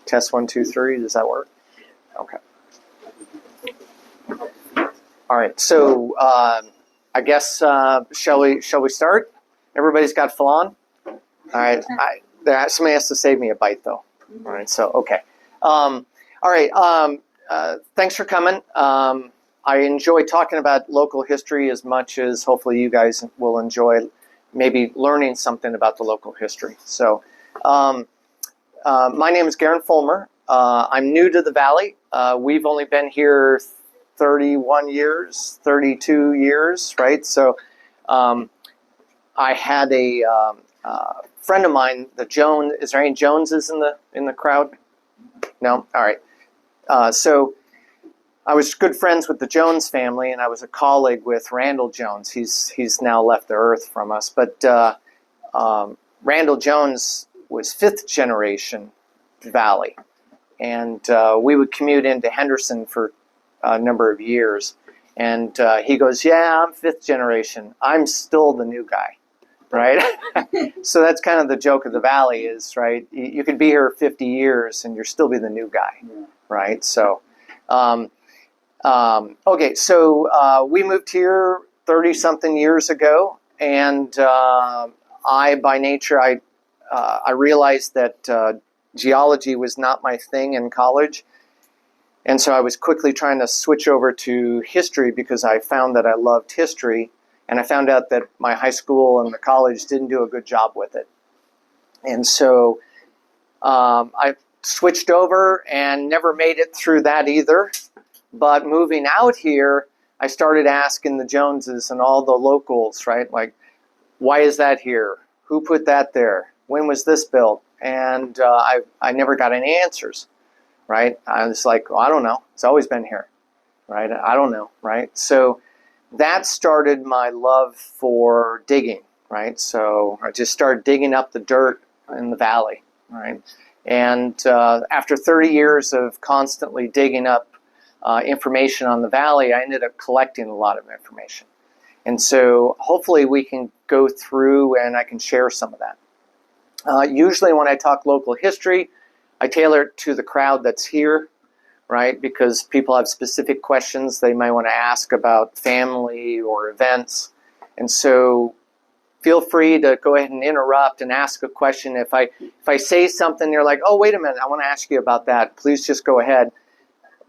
Test 1, 2, 3. Does that work? Okay. All right. So I guess shall we start? Everybody's got flan. All right. Somebody has to save me a bite though. All right. So okay. All right. Thanks for coming. I enjoy talking about local history as much as hopefully you guys will enjoy maybe learning something about the local history. So my name is Garren Fulmer. I'm new to the Valley. We've only been here 31 years, 32 years, right? So I had a friend of mine, the Jones. Is there any Joneses in the crowd? No? All right. So I was good friends with the Jones family, and I was a colleague with Randall Jones. He's now left the earth from us. But Randall Jones was fifth generation Valley. And we would commute into Henderson for a number of years. And he goes, yeah, I'm fifth generation. I'm still the new guy, right? So that's kind of the joke of the Valley is, right? You could be here 50 years and you'll still be the new guy, right? So, okay, so we moved here 30-something years ago. And by nature, I realized that geology was not my thing in college. And so I was quickly trying to switch over to history because I found that I loved history. And I found out that my high school and the college didn't do a good job with it. And so I switched over and never made it through that either. But moving out here, I started asking the Joneses and all the locals, right? Like, why is that here? Who put that there? When was this built? And I never got any answers, right? I was like, well, I don't know. It's always been here, right? I don't know, right? So that started my love for digging, right? So I just started digging up the dirt in the valley, right? And after 30 years of constantly digging up information on the valley, I ended up collecting a lot of information. And so hopefully we can go through and I can share some of that. Usually when I talk local history, I tailor it to the crowd that's here, right? Because people have specific questions they might want to ask about family or events. And so feel free to go ahead and interrupt and ask a question. If I say something, you're like, oh, wait a minute, I want to ask you about that. Please just go ahead,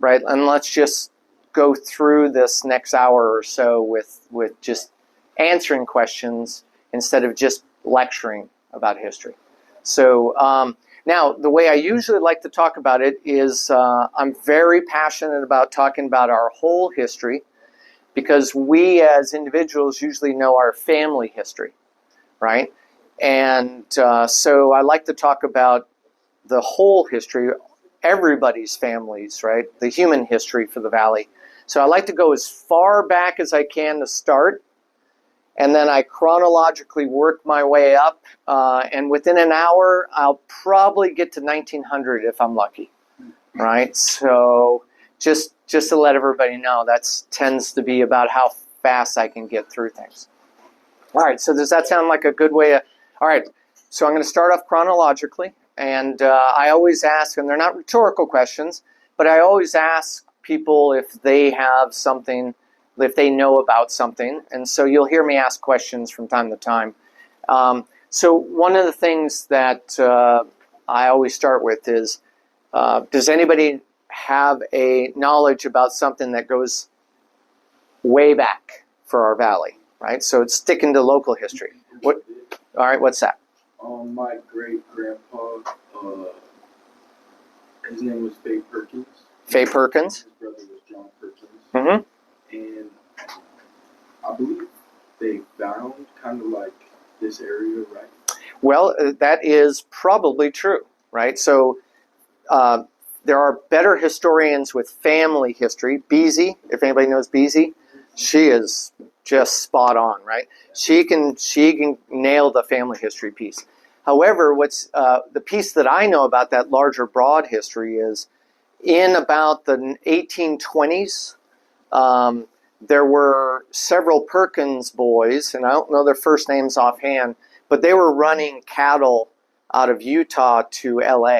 right? And let's just go through this next hour or so with just answering questions instead of just lecturing about history. So now, the way I usually like to talk about it is I'm very passionate about talking about our whole history because we as individuals usually know our family history, right? And so I like to talk about the whole history, everybody's families, right? The human history for the Valley. So I like to go as far back as I can to start. And then I chronologically work my way up, and within an hour, I'll probably get to 1900 if I'm lucky, right? So just to let everybody know, that tends to be about how fast I can get through things. All right, so does that sound like a good way? All right, so I'm going to start off chronologically, and I always ask, and they're not rhetorical questions, but I always ask people if they have something, if they know about something. And so you'll hear me ask questions from time to time. So one of the things that I always start with is, does anybody have a knowledge about something that goes way back for our valley, right? So it's sticking to local history. What? All right, what's that? My great-grandpa, his name was Fay Perkins. Fay Perkins? His brother was John Perkins. Mm-hmm. And I believe they found kind of like this area, right? Well, that is probably true, right? So there are better historians with family history. Beasy, if anybody knows Beasy, she is just spot on, right? She can nail the family history piece. However, what's the piece that I know about that larger broad history is in about the 1820s, there were several Perkins boys, and I don't know their first names offhand, but they were running cattle out of Utah to LA.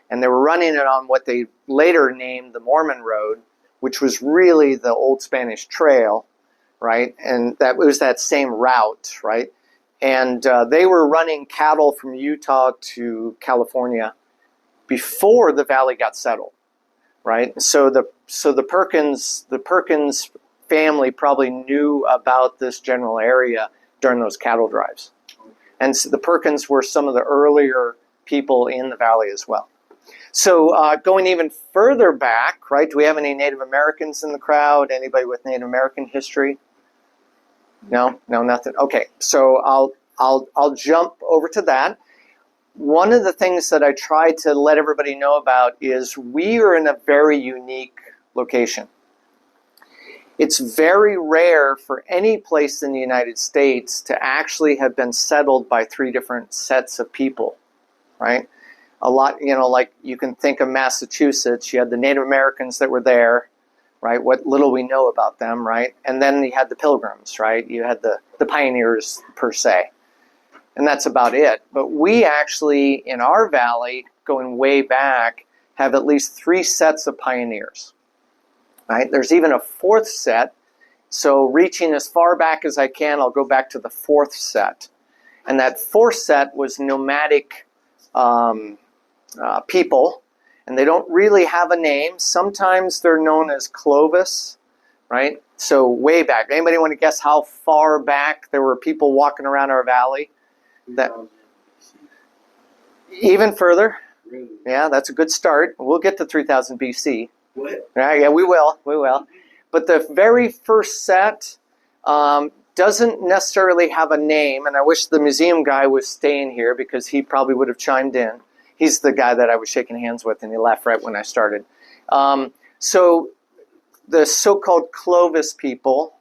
And they were running it on what they later named the Mormon Road, which was really the old Spanish Trail, right? And that was that same route, right? And they were running cattle from Utah to California before the valley got settled, right? So the Perkins family probably knew about this general area during those cattle drives. And so the Perkins were some of the earlier people in the valley as well. So going even further back, right? Do we have any Native Americans in the crowd? Anybody with Native American history? No, nothing. Okay, so I'll jump over to that. One of the things that I try to let everybody know about is we are in a very unique location. It's very rare for any place in the United States to actually have been settled by three different sets of people, right? A lot, like you can think of Massachusetts, you had the Native Americans that were there, right? What little we know about them, right? And then you had the Pilgrims, right? You had the pioneers per se. And that's about it. But we actually, in our valley, going way back, have at least three sets of pioneers, right? There's even a fourth set. So reaching as far back as I can, I'll go back to the fourth set. And that fourth set was nomadic people, and they don't really have a name. Sometimes they're known as Clovis, right? So way back. Anybody want to guess how far back there were people walking around our valley? That even further? Really? Yeah, that's a good start. We'll get to 3000 BC. What? Yeah, we will. But the very first set doesn't necessarily have a name, and I wish the museum guy was staying here because he probably would have chimed in. He's the guy that I was shaking hands with, and he left right when I started. So the so-called Clovis people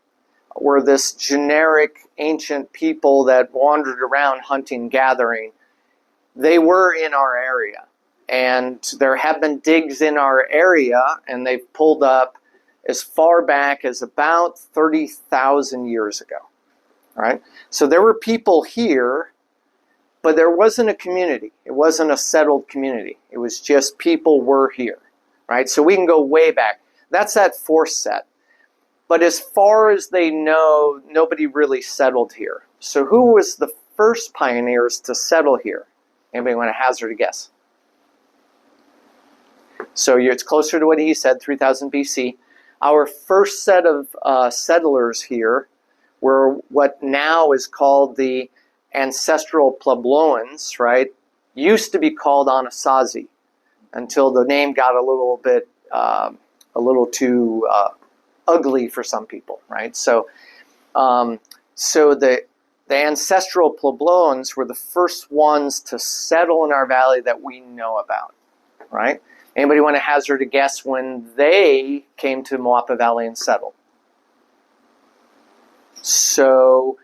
were this generic ancient people that wandered around hunting, gathering. They were in our area, and there have been digs in our area, and they've pulled up as far back as about 30,000 years ago. All right? So there were people here, but there wasn't a community. It wasn't a settled community. It was just people were here, right? So we can go way back. That's that fourth set. But as far as they know, nobody really settled here. So who was the first pioneers to settle here? Anybody want to hazard a guess? So it's closer to what he said, 3000 BC. Our first set of settlers here were what now is called the ancestral Puebloans, right? Used to be called Anasazi until the name got a little bit, a little too ugly for some people, right? So the ancestral Puebloans were the first ones to settle in our valley that we know about, right? Anybody want to hazard a guess when they came to Moapa Valley and settled? So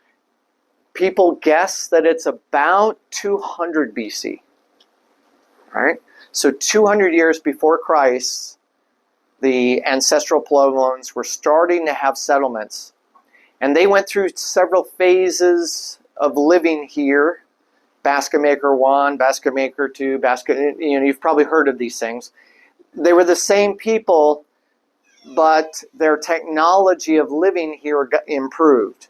people guess that it's about 200 BC, right? So 200 years before Christ, the ancestral Puebloans were starting to have settlements. And they went through several phases of living here. Basket Maker 1, Basket Maker 2, you've probably heard of these things. They were the same people, but their technology of living here got improved,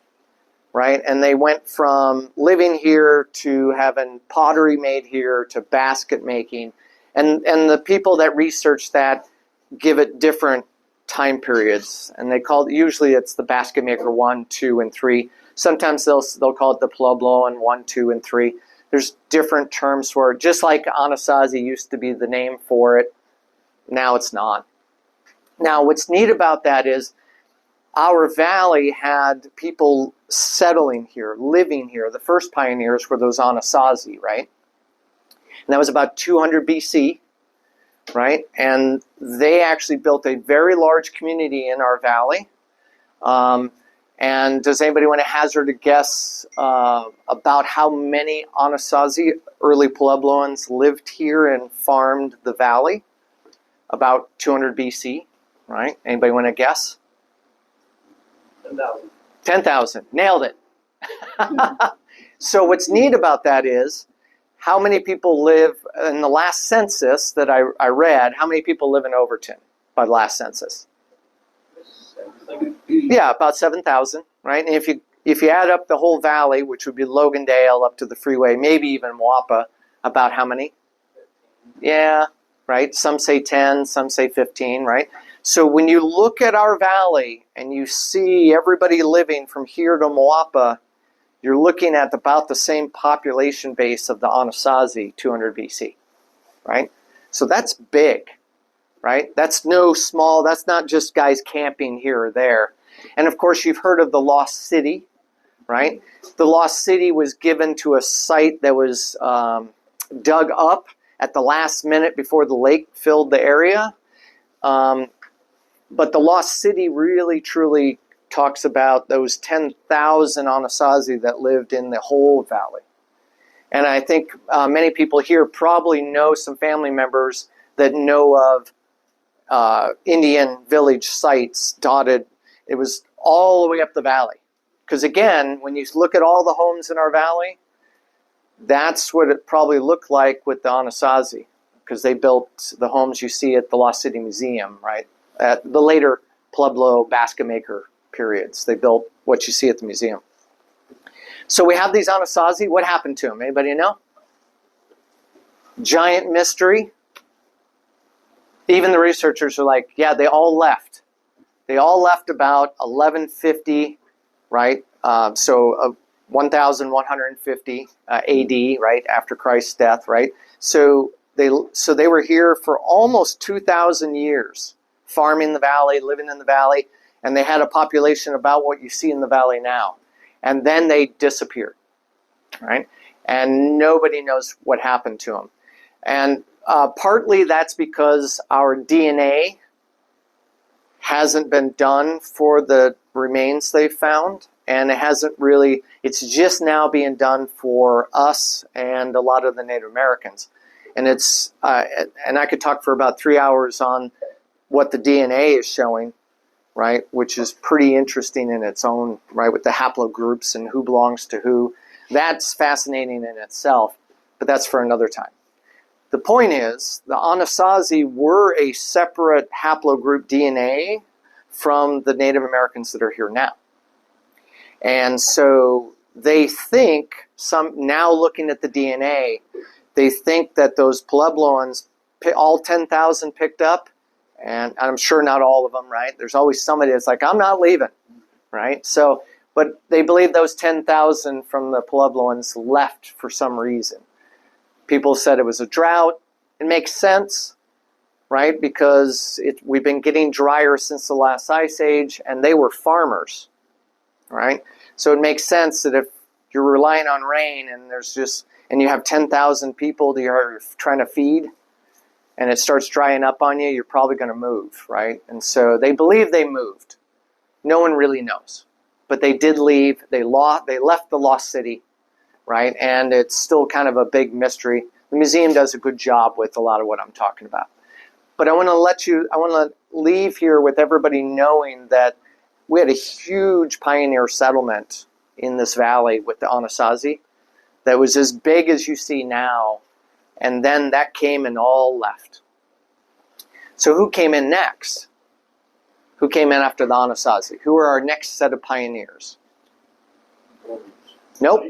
right? And they went from living here to having pottery made here to basket making. And the people that research that give it different time periods, and they call it, usually it's the Basket Maker 1, 2, and 3. Sometimes they'll call it the Puebloan 1, 2, and 3. There's different terms for it. Just like Anasazi used to be the name for it, now it's not. Now, what's neat about that is our valley had people settling here, living here. The first pioneers were those Anasazi, right? And that was about 200 BC, right? And they actually built a very large community in our valley. And does anybody want to hazard a guess about how many Anasazi, early Puebloans, lived here and farmed the valley? About 200 BC, right? Anybody want to guess? 10,000. 10,000. Nailed it. So what's neat about that is how many people live in the last census that I read, how many people live in Overton by the last census? Yeah, about 7,000, right? And if you add up the whole valley, which would be Logandale up to the freeway, maybe even Moapa, about how many? Yeah, right? Some say 10, some say 15, right? So when you look at our valley and you see everybody living from here to Moapa, you're looking at about the same population base of the Anasazi 200 BC, right? So that's big, right? That's no small, that's not just guys camping here or there. And of course, you've heard of the Lost City, right? The Lost City was given to a site that was dug up at the last minute before the lake filled the area. But the Lost City really, truly talks about those 10,000 Anasazi that lived in the whole valley. And I think many people here probably know some family members that know of Indian village sites dotted. It was all the way up the valley. Because again, when you look at all the homes in our valley, that's what it probably looked like with the Anasazi. Because they built the homes you see at the Lost City Museum, right? At the later Pueblo basket maker periods. They built what you see at the museum. So we have these Anasazi. What happened to them? Anybody know? Giant mystery. Even the researchers are like, yeah, they all left. They all left about 1150, right? So 1150 AD, right? After Christ's death, right? So they were here for almost 2,000 years, farming the valley, living in the valley, and they had a population about what you see in the valley now. And then they disappeared, right? And nobody knows what happened to them. And partly that's because our DNA hasn't been done for the remains they found, and it hasn't really, it's just now being done for us and a lot of the Native Americans. And it's, and I could talk for about 3 hours on what the DNA is showing, right, which is pretty interesting in its own, right, with the haplogroups and who belongs to who. That's fascinating in itself, but that's for another time. The point is, the Anasazi were a separate haplogroup DNA from the Native Americans that are here now. And so they think, now looking at the DNA, they think that those Puebloans, all 10,000 picked up, and I'm sure not all of them, right? There's always somebody that's like, I'm not leaving, right? So, but they believe those 10,000 from the Puebloans left for some reason. People said it was a drought. It makes sense, right? Because we've been getting drier since the last ice age, and they were farmers, right? So it makes sense that if you're relying on rain and you have 10,000 people that you're trying to feed, and it starts drying up on you, you're probably going to move, right? And so they believe they moved. No one really knows. But they did leave. They left the Lost City, right? And it's still kind of a big mystery. The museum does a good job with a lot of what I'm talking about. But I want to leave here with everybody knowing that we had a huge pioneer settlement in this valley with the Anasazi that was as big as you see now. And then that came and all left. So who came in next? Who came in after the Anasazi? Who are our next set of pioneers? Nope.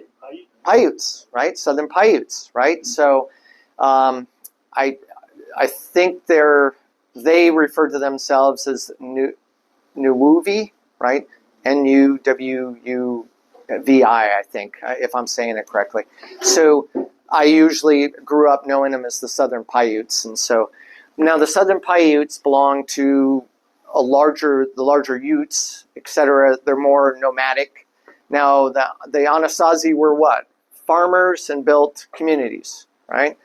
Paiutes, right? Southern Paiutes, right? So I think they refer to themselves as Nuwuvi, right? Nuwuvi, I think, if I'm saying it correctly. So I usually grew up knowing them as the Southern Paiutes. And so now the Southern Paiutes belong to the larger Utes, etc. They're more nomadic. Now the Anasazi were what? Farmers and built communities, right?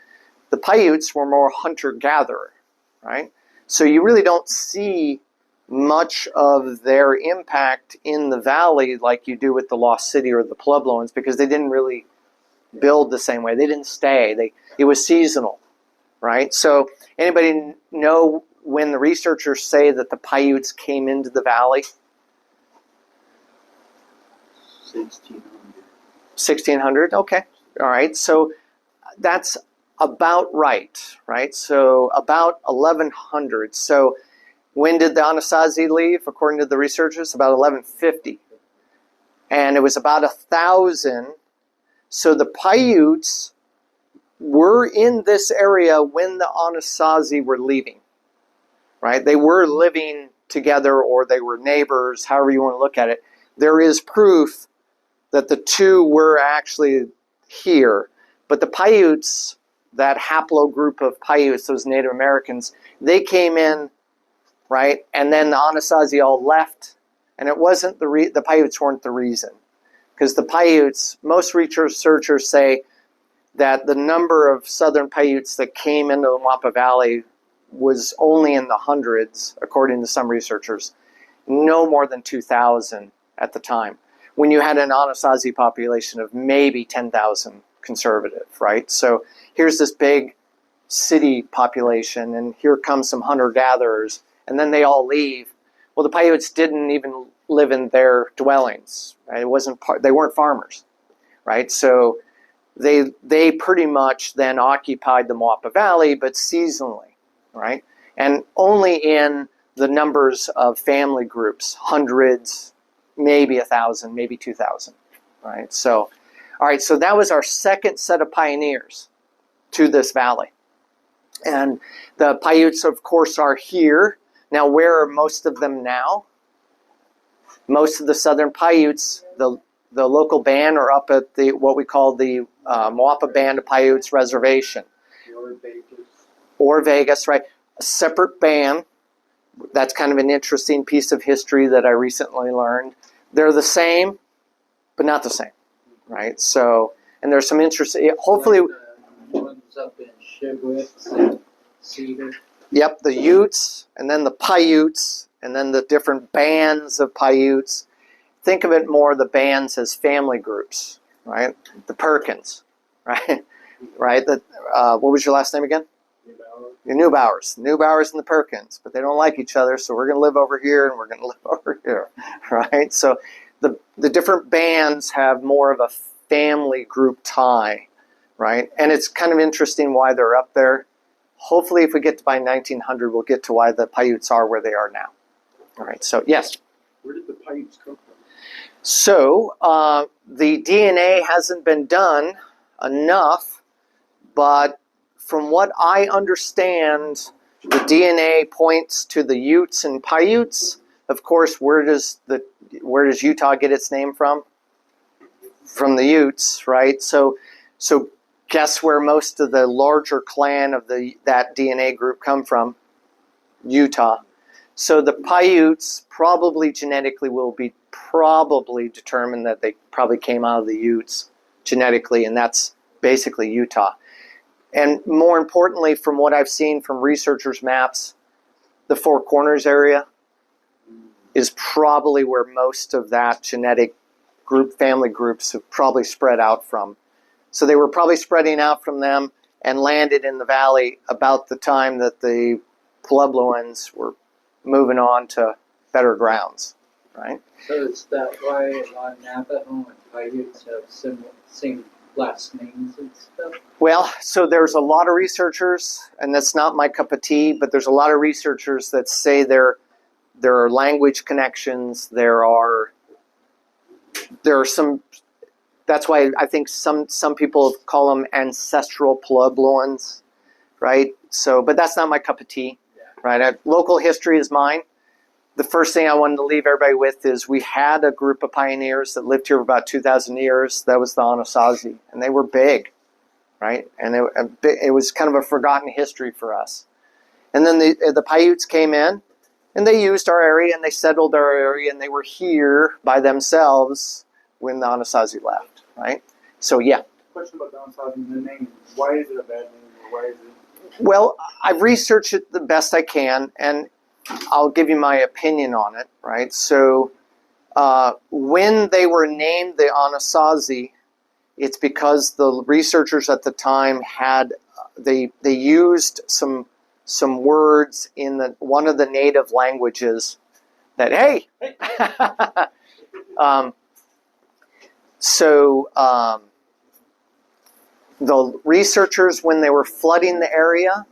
The Paiutes were more hunter-gatherer, right? So you really don't see much of their impact in the valley like you do with the Lost City or the Puebloans, because they didn't really build the same way. They didn't stay. It was seasonal, right? So anybody know when the researchers say that the Paiutes came into the valley? 1600. 1600, okay. All right, so that's about right? So about 1100. So when did the Anasazi leave, according to the researchers? About 1150. And it was about 1,000. So the Paiutes were in this area when the Anasazi were leaving, right? They were living together, or they were neighbors, however you want to look at it. There is proof that the two were actually here. But the Paiutes, that haplogroup of Paiutes, those Native Americans, they came in, right? And then the Anasazi all left. And it wasn't the Paiutes weren't the reason. Because the Paiutes, most researchers say that the number of southern Paiutes that came into the Moapa Valley was only in the hundreds, according to some researchers. No more than 2,000 at the time, when you had an Anasazi population of maybe 10,000 conservative, right? So here's this big city population, and here comes some hunter-gatherers, and then they all leave. Well, the Paiutes didn't even live in their dwellings. Right? They weren't farmers, right? So they pretty much then occupied the Moapa Valley, but seasonally, right? And only in the numbers of family groups, hundreds, maybe 1,000, maybe 2,000, right? So, all right, so that was our second set of pioneers to this valley. And the Paiutes, of course, are here. Now, where are most of them now? Most of the southern Paiutes, the local band, are up at the what we call the Moapa Band of Paiutes Reservation. Or Vegas, right? A separate band. That's kind of an interesting piece of history that I recently learned. They're the same, but not the same, right? So, and there's some interesting, hopefully... Like the ones up in Shibwitz and Cedar. Yep, the Utes, and then the Paiutes, and then the different bands of Paiutes. Think of it more, the bands as family groups, right? The Perkins, right? Right? What was your last name again? The Neubauers. The Neubauers and the Perkins. But they don't like each other, so we're going to live over here and we're going to live over here, right? So the different bands have more of a family group tie, right? And it's kind of interesting why they're up there. Hopefully, if we get to by 1900, we'll get to why the Paiutes are where they are now. All right, so yes? Where did the Paiutes come from? So the DNA hasn't been done enough, but from what I understand, the DNA points to the Utes and Paiutes. Of course, where does Utah get its name from? From the Utes, right? So guess where most of the larger clan of that DNA group come from? Utah. So the Paiutes probably genetically will be determined that they probably came out of the Utes genetically, and that's basically Utah. And more importantly, from what I've seen from researchers' maps, the Four Corners area is probably where most of that genetic group, family groups have probably spread out from. So they were probably spreading out from them and landed in the valley about the time that the Puebloans were moving on to better grounds, right? So is that why a lot of Navajo and Paiutes have same last names and stuff? Well, so there's a lot of researchers, and that's not my cup of tea, but there's a lot of researchers that say there are language connections, there are some. That's why I think some people call them ancestral Puebloans, right? So, but that's not my cup of tea, right? Local history is mine. The first thing I wanted to leave everybody with is we had a group of pioneers that lived here for about 2,000 years. That was the Anasazi, and they were big, right? And it was kind of a forgotten history for us. And then the Paiutes came in, and they used our area, and they settled our area, and they were here by themselves when the Anasazi left, right? So, yeah. Question about the Anasazi, the name. Why is it a bad name, or why is it? Well, I've researched it the best I can, and I'll give you my opinion on it, right? So, when they were named the Anasazi, it's because the researchers at the time they used some words in one of the native languages that, hey! So the researchers, when they were flooding the area,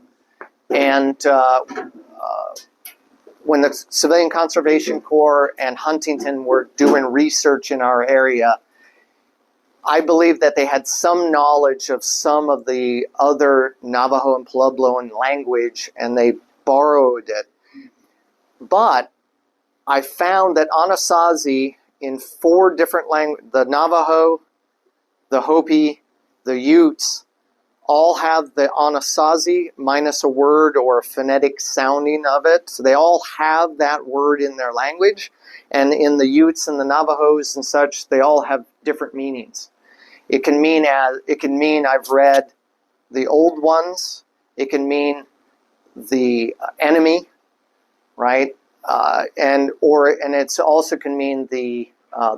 and when the Civilian Conservation Corps and Huntington were doing research in our area, I believe that they had some knowledge of some of the other Navajo and Puebloan language, and they borrowed it. But I found that Anasazi in 4 different languages, the Navajo, the Hopi, the Utes, all have the Anasazi minus a word or a phonetic sounding of it. So they all have that word in their language. And in the Utes and the Navajos and such, they all have different meanings. It can mean I've read the old ones. It can mean the enemy, right? And it also can mean the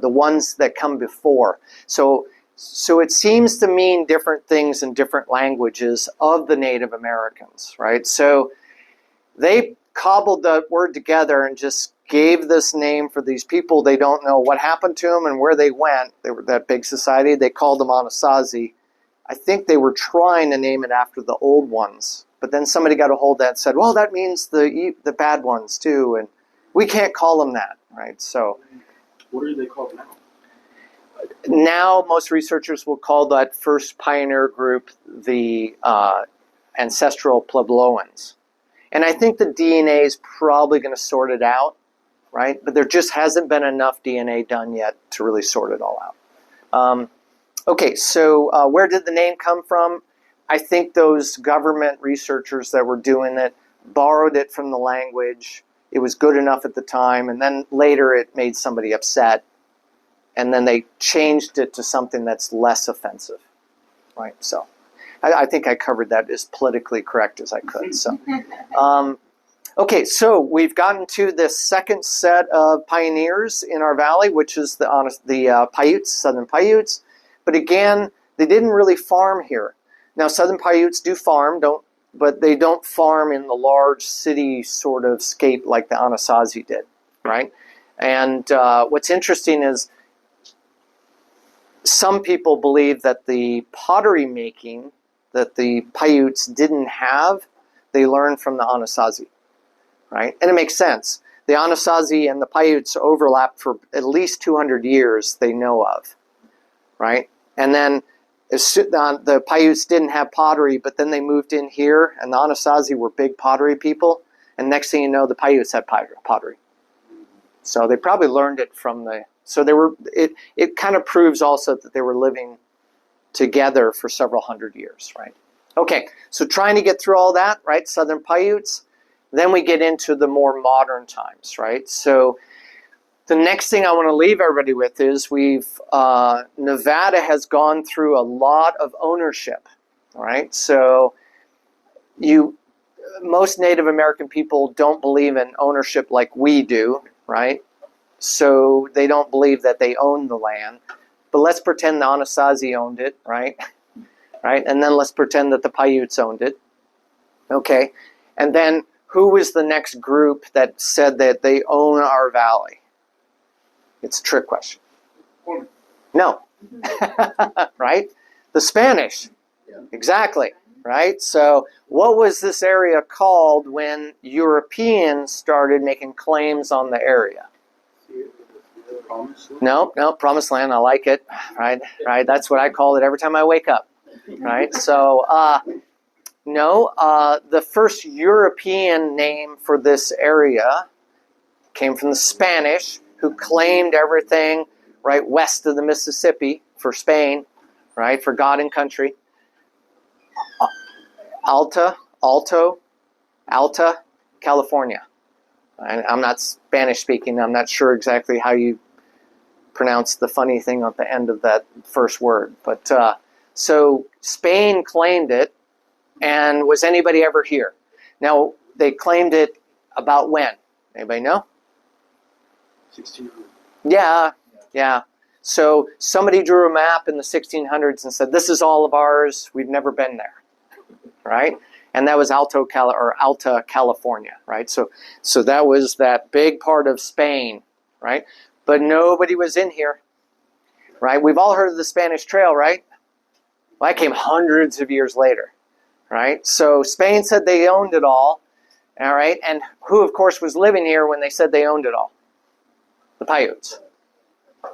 ones that come before. So it seems to mean different things in different languages of the Native Americans, right? So they cobbled that word together and just gave this name for these people. They don't know what happened to them and where they went. They were that big society. They called them Anasazi. I think they were trying to name it after the old ones, but then somebody got a hold of that and said, well, that means the bad ones too, and we can't call them that, right? So what are they called now? now most researchers will call that first pioneer group the ancestral Puebloans. And I think the DNA is probably going to sort it out, right? But there just hasn't been enough DNA done yet to really sort it all out. Okay, so where did the name come from? I think those government researchers that were doing it borrowed it from the language. It was good enough at the time, and then later it made somebody upset, and then they changed it to something that's less offensive, right? So I think I covered that as politically correct as I could. So, okay, so we've gotten to this second set of pioneers in our valley, which is the Paiutes, Southern Paiutes. But again, they didn't really farm here. Now, Southern Paiutes do farm, but they don't farm in the large city sort of scape like the Anasazi did, right? And what's interesting is some people believe that the pottery making that the Paiutes didn't have, they learned from the Anasazi, right? And it makes sense. The Anasazi and the Paiutes overlapped for at least 200 years they know of, right? And then the Paiutes didn't have pottery, but then they moved in here, and the Anasazi were big pottery people, and next thing you know, the Paiutes had pottery. So they probably learned it from the... So they were. It kind of proves also that they were living together for several hundred years, right? Okay, so trying to get through all that, right? Southern Paiutes. Then we get into the more modern times, right? So the next thing I want to leave everybody with is Nevada has gone through a lot of ownership, all right? So most Native American people don't believe in ownership like we do, right? So they don't believe that they own the land. But let's pretend the Anasazi owned it, right? Right? And then let's pretend that the Paiutes owned it. Okay. And then who was the next group that said that they own our valley? It's a trick question. No. Right? The Spanish. Yeah. Exactly. Right? So what was this area called when Europeans started making claims on the area? No, Promised Land. I like it. Right. That's what I call it every time I wake up. Right. So, the first European name for this area came from the Spanish, who claimed everything right west of the Mississippi for Spain, right, for God and country. Alta, California. I'm not Spanish speaking. I'm not sure exactly how you pronounce the funny thing at the end of that first word. But so Spain claimed it, and was anybody ever here? Now, they claimed it about when? Anybody know? 1600. Yeah. So somebody drew a map in the 1600s and said, this is all of ours. We've never been there, right? And that was Alta, California, right? So that was that big part of Spain, right? But nobody was in here. right? We've all heard of the Spanish Trail, right? Well, that came hundreds of years later, right? So Spain said they owned it all right? And who, of course, was living here when they said they owned it all? The Paiutes,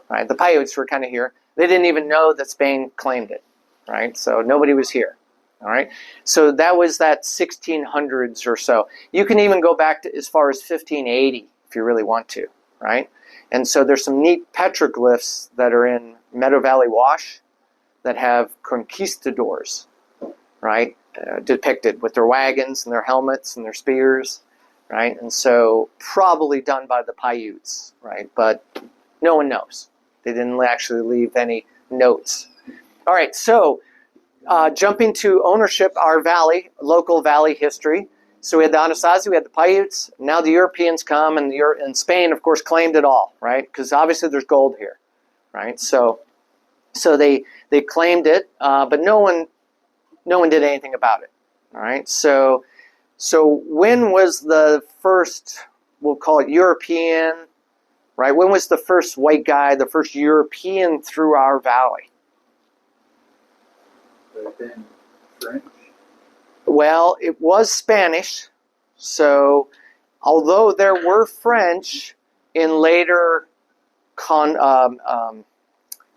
right? The Paiutes were kind of here. They didn't even know that Spain claimed it, right? So nobody was here, all right? So that was that 1600s or so. You can even go back to as far as 1580 if you really want to, right? And so there's some neat petroglyphs that are in Meadow Valley Wash that have conquistadors, right? Depicted with their wagons and their helmets and their spears, right? And so probably done by the Paiutes, right? But no one knows. They didn't actually leave any notes. All right, so jumping to ownership, our valley, local valley history. So we had the Anasazi, we had the Paiutes. Now the Europeans come, and Spain, of course, claimed it all, right? Because obviously there's gold here, right? So they claimed it, but no one did anything about it. All right. So when was the first, we'll call it European, right? When was the first white guy, the first European through our valley? But then French. Well, it was Spanish. So although there were French in later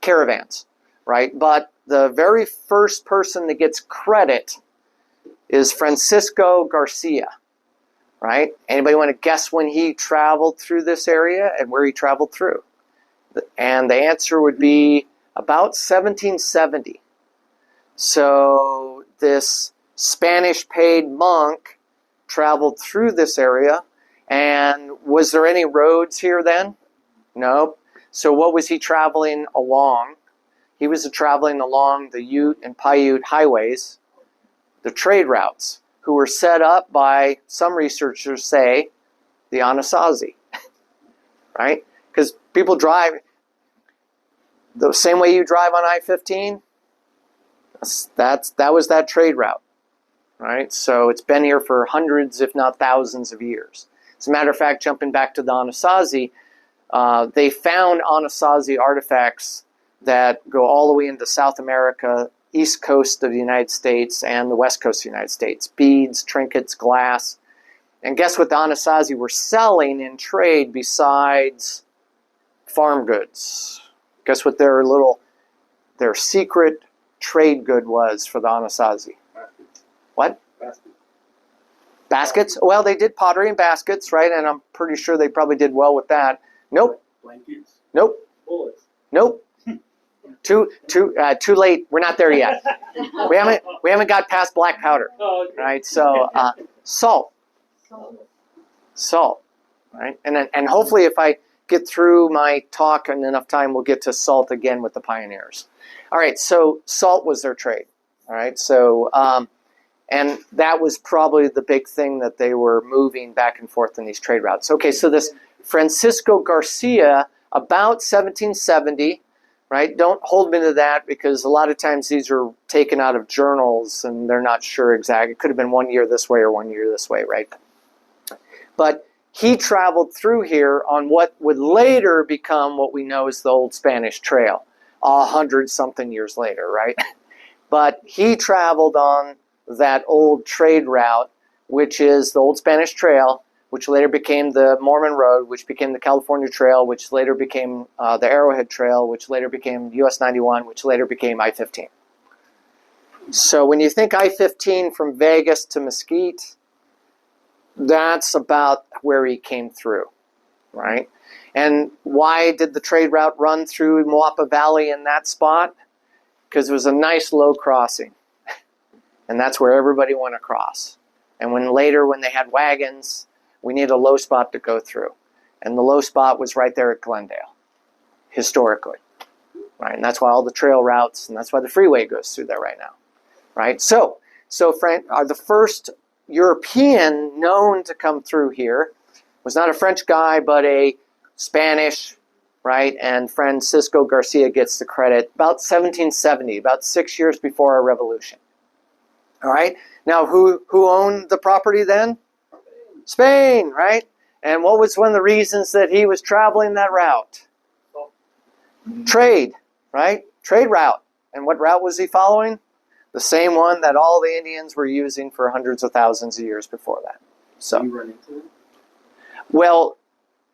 caravans, right? But the very first person that gets credit is Francisco Garcia, right? Anybody want to guess when he traveled through this area and where he traveled through? And the answer would be about 1770. So this Spanish paid monk traveled through this area. And was there any roads here then? No. So what was he traveling along? He was traveling along the Ute and Paiute highways, the trade routes, who were set up by, some researchers say, the Anasazi, right? Because people drive the same way you drive on I-15. That was that trade route, right? So it's been here for hundreds, if not thousands of years. As a matter of fact, jumping back to the Anasazi, they found Anasazi artifacts that go all the way into South America, east coast of the United States, and the west coast of the United States. Beads, trinkets, glass. And guess what the Anasazi were selling in trade besides farm goods? Guess what their secret trade good was for the Anasazi? Baskets. What? Baskets. Baskets? Well, they did pottery and baskets, right? And I'm pretty sure they probably did well with that. Nope. Blankets. Nope. Bullets. Nope. Too late. We're not there yet. We haven't got past black powder, Oh, okay. right? So salt, right? And hopefully, if I get through my talk in enough time, we'll get to salt again with the pioneers. All right. So salt was their trade. All right. So and that was probably the big thing that they were moving back and forth in these trade routes. Okay. So this Francisco Garcia, about 1770. Right? Don't hold me to that because a lot of times these are taken out of journals and they're not sure exactly. It could have been 1 year this way or 1 year this way, right? But he traveled through here on what would later become what we know as the Old Spanish Trail, 100-something years later, right? But he traveled on that old trade route, which is the Old Spanish Trail, which later became the Mormon Road, which became the California Trail, which later became the Arrowhead Trail, which later became US 91, which later became I-15. So when you think I-15 from Vegas to Mesquite, that's about where he came through, right? And why did the trade route run through Moapa Valley in that spot? Because it was a nice low crossing. And that's where everybody went across. And when they had wagons, we need a low spot to go through. And the low spot was right there at Glendale, historically. Right? And that's why all the trail routes, and that's why the freeway goes through there right now. Right? So Frank, the first European known to come through here was not a French guy, but a Spanish, right? And Francisco Garcia gets the credit about 1770, about 6 years before our revolution. All right? Now, who owned the property then? Spain, right? And what was one of the reasons that he was traveling that route? Trade. right? Trade route. And what route was he following? The same one that all the Indians were using for hundreds of thousands of years before that. So, You run into them? well,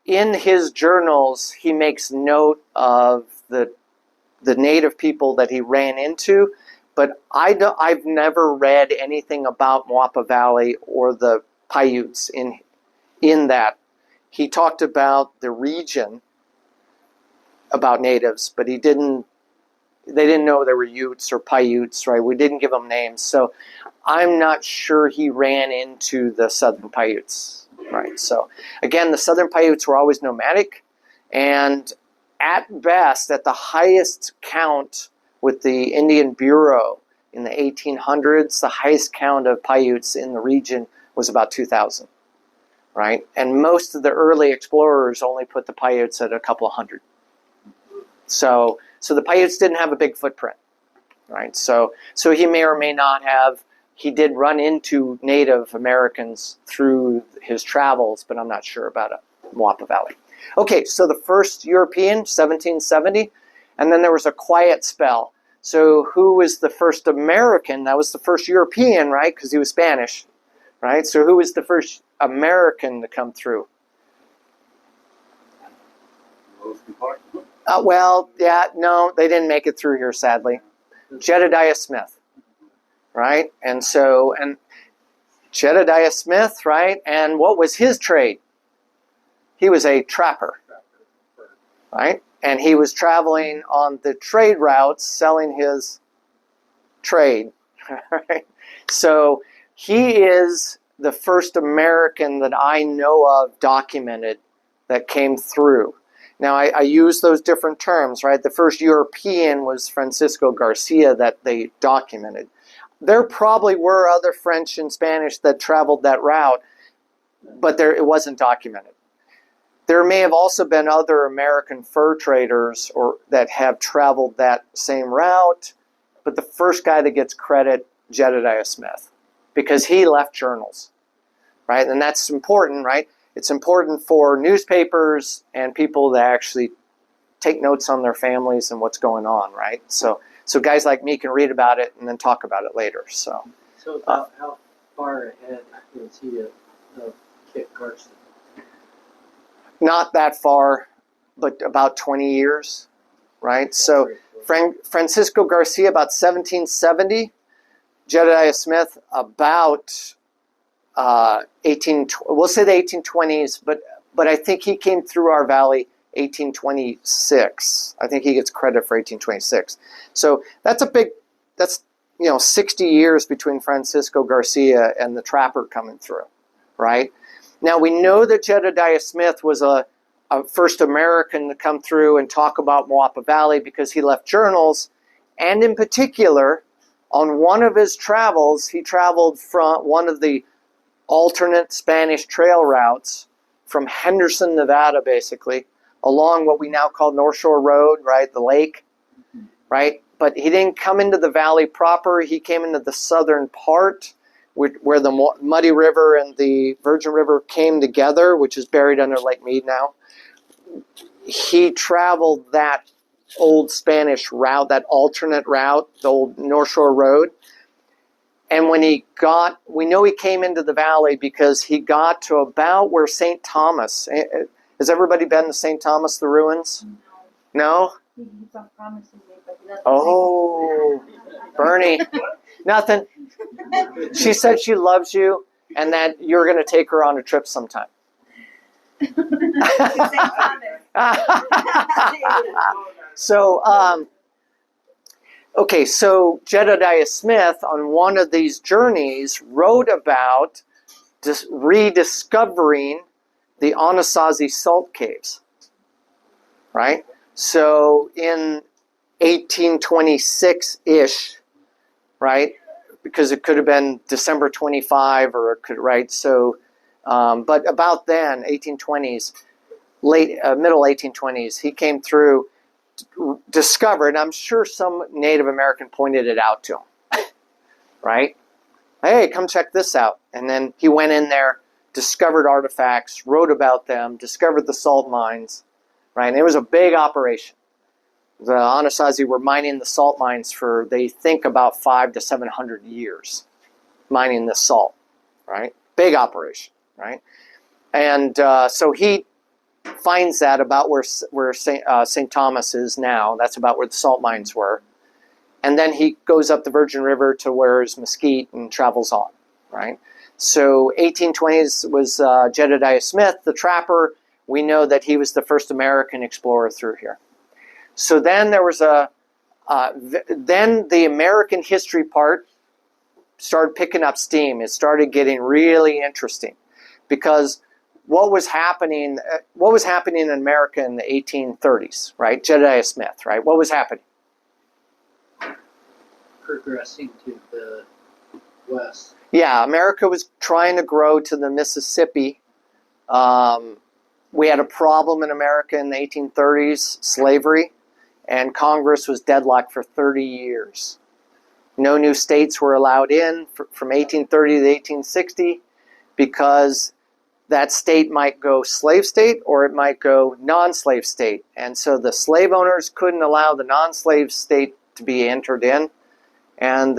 in his journals, he makes note of the native people that he ran into, but I've never read anything about Moapa Valley or the Paiutes in that. He talked about the region, about natives, but they didn't know there were Utes or Paiutes, right? We didn't give them names. So I'm not sure he ran into the Southern Paiutes, right? So again, the Southern Paiutes were always nomadic, and at best, at the highest count with the Indian Bureau in the 1800s, the highest count of Paiutes in the region was about 2,000, right? And most of the early explorers only put the Paiutes at a couple of hundred. So the Paiutes didn't have a big footprint, right? So he may or may not have. He did run into Native Americans through his travels, but I'm not sure about Moapa Valley. Okay, so the first European, 1770, and then there was a quiet spell. So who was the first American? That was the first European, right? Because he was Spanish, right? So who was the first American to come through? Well, yeah, no, they didn't make it through here, sadly. Jedediah Smith, right? And Jedediah Smith, right? And what was his trade? He was a trapper, right? And he was traveling on the trade routes, selling his trade, right? So he is the first American that I know of documented that came through. Now, I use those different terms, right? The first European was Francisco Garcia that they documented. There probably were other French and Spanish that traveled that route, but it wasn't documented. There may have also been other American fur traders that have traveled that same route, but the first guy that gets credit, Jedediah Smith, because he left journals, right? And that's important, right? It's important for newspapers and people that actually take notes on their families and what's going on, right? So guys like me can read about it and then talk about it later. So about how far ahead is he of Kit Carson? Not that far, but about 20 years, right? So Francisco Garcia about 1770, Jedediah Smith about we'll say the 1820s, but I think he came through our valley 1826. I think he gets credit for 1826. So that's 60 years between Francisco Garcia and the trapper coming through, right? Now we know that Jedediah Smith was a first American to come through and talk about Moapa Valley because he left journals, and in particular, on one of his travels, he traveled from one of the alternate Spanish trail routes from Henderson, Nevada, basically, along what we now call North Shore Road, right, the lake, right? But he didn't come into the valley proper. He came into the southern part where the Muddy River and the Virgin River came together, which is buried under Lake Mead now. He traveled that old Spanish route, that alternate route, the old North Shore Road. And when we know he came into the valley because he got to about where St. Thomas. Has everybody been to St. Thomas, the ruins? No? He keeps on promising me, but he doesn't. Oh, Bernie. Nothing. She said she loves you and that you're going to take her on a trip sometime. So, so Jedediah Smith on one of these journeys wrote about rediscovering the Anasazi salt caves, right? So in 1826-ish, right? Because it could have been December 25 or it could, right? So, but about then, 1820s, middle 1820s, he came through, discovered, I'm sure some Native American pointed it out to him, right? Hey, come check this out. And then he went in there, discovered artifacts, wrote about them, discovered the salt mines, right? And it was a big operation. The Anasazi were mining the salt mines for, they think, about 500 to 700 years, mining this salt, right? Big operation, right? And so he finds that about where St. Thomas is now. That's about where the salt mines were. And then he goes up the Virgin River to where is Mesquite and travels on, right? So 1820s was Jedediah Smith, the trapper. We know that he was the first American explorer through here. So then there was then the American history part started picking up steam. It started getting really interesting because what was happening in America in the 1830s, right? Jedediah Smith, right? What was happening? Progressing to the west. Yeah, America was trying to grow to the Mississippi. We had a problem in America in the 1830s, slavery, and Congress was deadlocked for 30 years. No new states were allowed in from 1830 to 1860 because that state might go slave state or it might go non-slave state. And so the slave owners couldn't allow the non-slave state to be entered in, and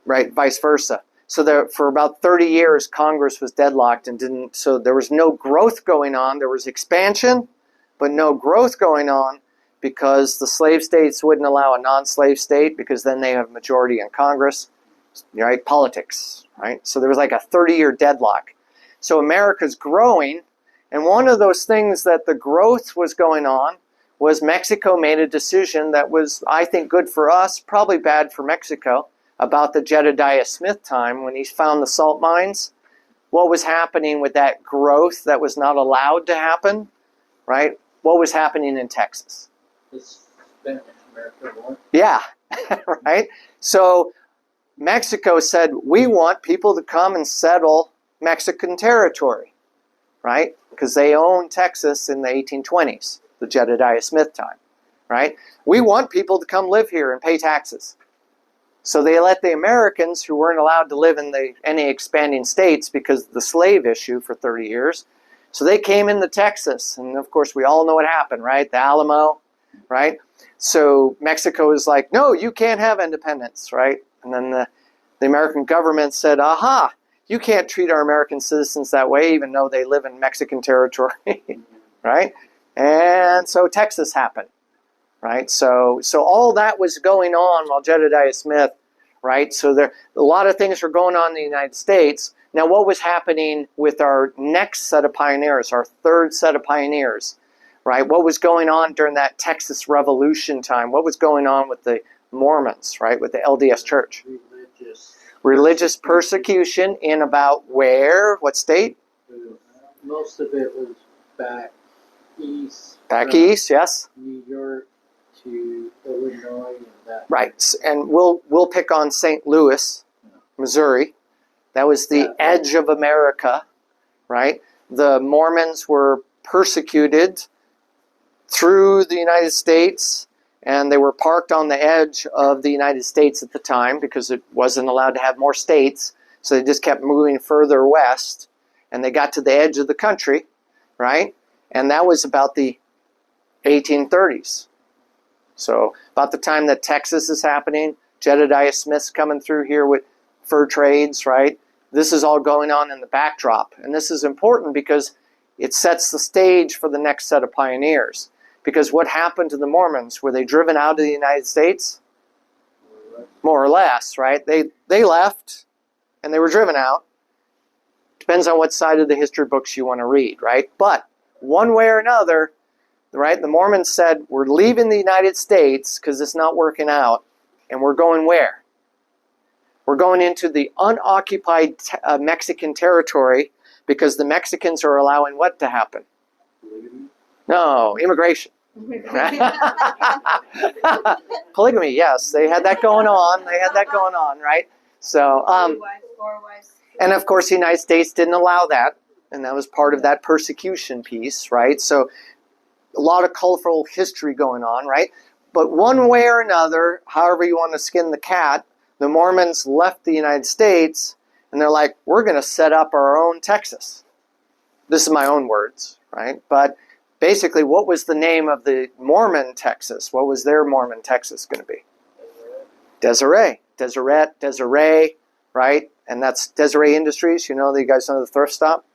vice versa. So for about 30 years, Congress was deadlocked and didn't. So there was no growth going on. There was expansion, but no growth going on because the slave states wouldn't allow a non-slave state because then they have majority in Congress, right? Politics, right? So there was like a 30-year deadlock. So America's growing, and one of those things that the growth was going on was Mexico made a decision that was, I think, good for us, probably bad for Mexico, about the Jedediah Smith time when he found the salt mines. What was happening with that growth that was not allowed to happen, right? What was happening in Texas? The Spanish-American War. Yeah, right? So Mexico said, we want people to come and settle Mexican territory, right? Because they owned Texas in the 1820s, the Jedediah Smith time, right? We want people to come live here and pay taxes. So they let the Americans, who weren't allowed to live in any expanding states because of the slave issue for 30 years, so they came into Texas. And of course, we all know what happened, right? The Alamo, right? So Mexico is like, no, you can't have independence, right? And then the American government said, aha, you can't treat our American citizens that way, even though they live in Mexican territory, right? And so Texas happened. Right, so all that was going on while Jedediah Smith, right? So there a lot of things were going on in the United States. Now, what was happening with our next set of pioneers, our third set of pioneers, right? What was going on during that Texas Revolution time? What was going on with the Mormons, right? With the LDS Church? Religious persecution in about where? What state? Most of it was back east. Back east, yes. New York to Illinois and that. Right, and we'll pick on St. Louis, Missouri. That was the edge of America, right? The Mormons were persecuted through the United States, and they were parked on the edge of the United States at the time because it wasn't allowed to have more states, so they just kept moving further west, and they got to the edge of the country, right? And that was about the 1830s. So about the time that Texas is happening, Jedediah Smith's coming through here with fur trades, right? This is all going on in the backdrop. And this is important because it sets the stage for the next set of pioneers. Because what happened to the Mormons? Were they driven out of the United States? More or less, right? They left and they were driven out. Depends on what side of the history books you want to read, right? But one way or another, right? The Mormons said, we're leaving the United States because it's not working out. And we're going where? We're going into the unoccupied Mexican territory because the Mexicans are allowing what to happen? No, immigration. Polygamy, yes. They had that going on. Right? So, and of course the United States didn't allow that. And that was part of that persecution piece, right? So a lot of colorful history going on, right? But one way or another, however you want to skin the cat, the Mormons left the United States and they're like, we're going to set up our own Texas. This is my own words, right? But basically, what was the name of the Mormon Texas? What was their Mormon Texas going to be? Deseret. Deseret, right? And that's Deseret Industries. You guys know the thrift stop,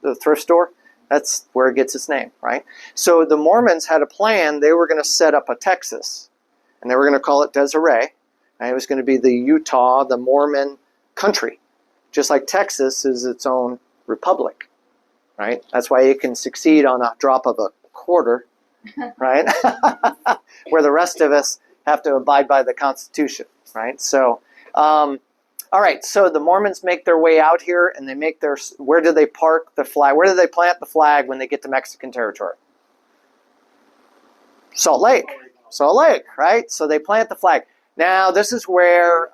the thrift store? That's where it gets its name, right? So the Mormons had a plan. They were going to set up a Texas, and they were going to call it Deseret. And it was going to be the Utah, the Mormon country, just like Texas is its own republic, right? That's why it can succeed on a drop of a quarter, right? Where the rest of us have to abide by the Constitution, right? So, all right, so the Mormons make their way out here, and they make their, where do they park the flag? Where do they plant the flag when they get to Mexican territory? Salt Lake, right? So they plant the flag. Now, this is where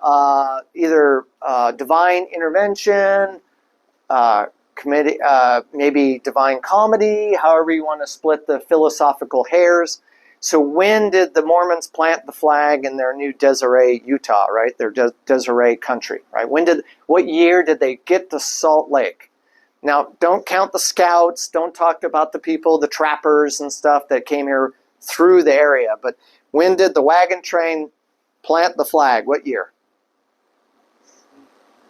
either divine intervention, committee, maybe divine comedy, however you want to split the philosophical hairs. So when did the Mormons plant the flag in their new Deseret, Utah, right? Their Deseret country, right? What year did they get to Salt Lake? Now, don't count the scouts. Don't talk about the people, the trappers and stuff that came here through the area. But when did the wagon train plant the flag? What year?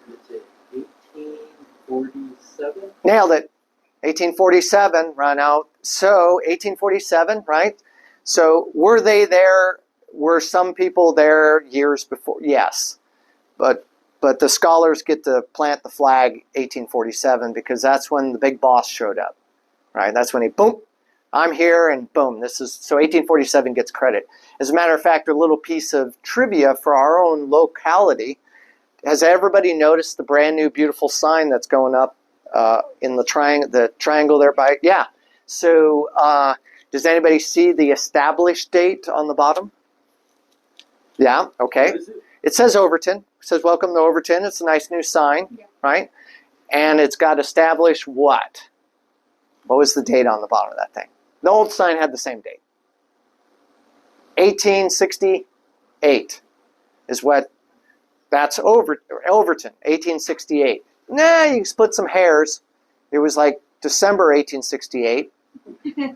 Is it 1847? Nailed it. 1847, run out. So, 1847, right? So, were they there? Were some people there years before? Yes. But the scholars get to plant the flag 1847 because that's when the big boss showed up, right? That's when he, boom, I'm here, and boom, so 1847 gets credit. As a matter of fact, a little piece of trivia for our own locality. Has everybody noticed the brand new beautiful sign that's going up in the triangle there by? Yeah. So does anybody see the established date on the bottom? Yeah. Okay. It says Overton. It says welcome to Overton. It's a nice new sign, right? And it's got established what? What was the date on the bottom of that thing? The old sign had the same date. 1868 is what. That's Overton, 1868. Nah, you can split some hairs. It was like December 1868,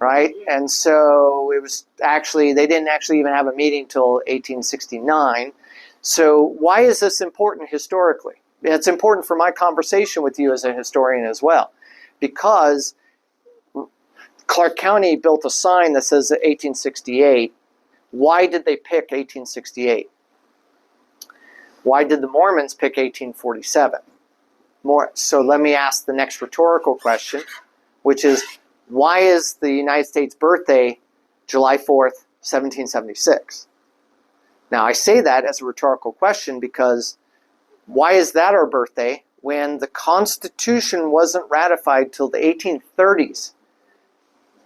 right? And so it was actually, they didn't actually even have a meeting till 1869. So why is this important historically? It's important for my conversation with you as a historian as well. Because Clark County built a sign that says 1868. Why did they pick 1868? Why did the Mormons pick 1847? So let me ask the next rhetorical question, which is, why is the United States birthday July 4th, 1776? Now, I say that as a rhetorical question because why is that our birthday when the Constitution wasn't ratified till the 1830s?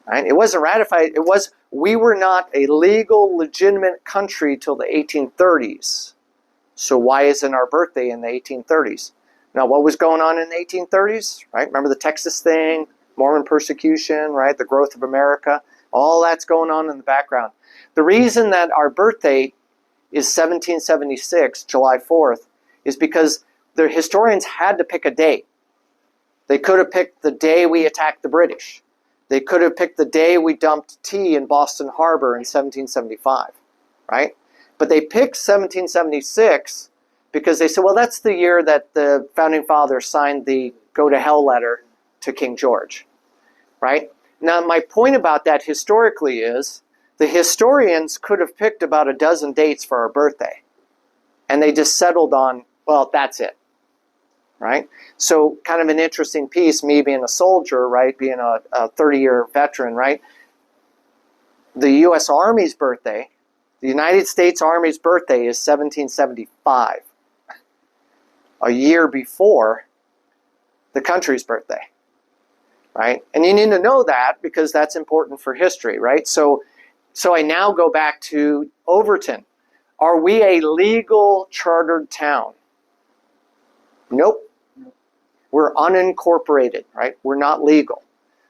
Right? It wasn't ratified. We were not a legal, legitimate country till the 1830s. So why isn't our birthday in the 1830s? Now, what was going on in the 1830s? Right? Remember the Texas thing, Mormon persecution, right? The growth of America. All that's going on in the background. The reason that our birthday is 1776, July 4th, is because the historians had to pick a date. They could have picked the day we attacked the British. They could have picked the day we dumped tea in Boston Harbor in 1775, right? But they picked 1776 because they said, well, that's the year that the Founding Fathers signed the go to hell letter to King George, right? Now, my point about that historically is the historians could have picked about a dozen dates for our birthday, and they just settled on, well, that's it, right? So kind of an interesting piece, me being a soldier, right, being a 30-year veteran, right? The U.S. Army's birthday, the United States Army's birthday is 1775, a year before the country's birthday, right? And you need to know that because that's important for history, right? So I now go back to Overton. Are we a legal chartered town? Nope. We're unincorporated, right? We're not legal.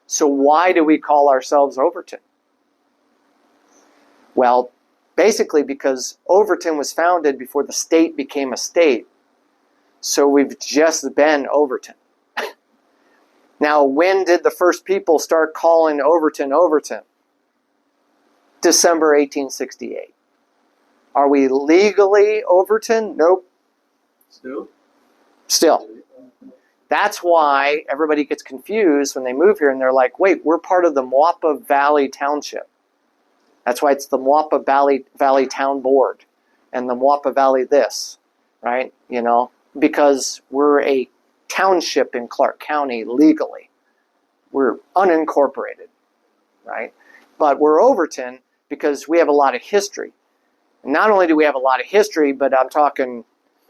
So why do we call ourselves Overton? Well, basically because Overton was founded before the state became a state. So we've just been Overton. Now, when did the first people start calling Overton, Overton? December 1868. Are we legally Overton? Nope. Still. That's why everybody gets confused when they move here and they're like, wait, we're part of the Moapa Valley Township. That's why it's the Moapa Valley Town Board and the Moapa Valley this, right? You know, because we're a township in Clark County legally. We're unincorporated, right? But we're Overton because we have a lot of history. And not only do we have a lot of history, but I'm talking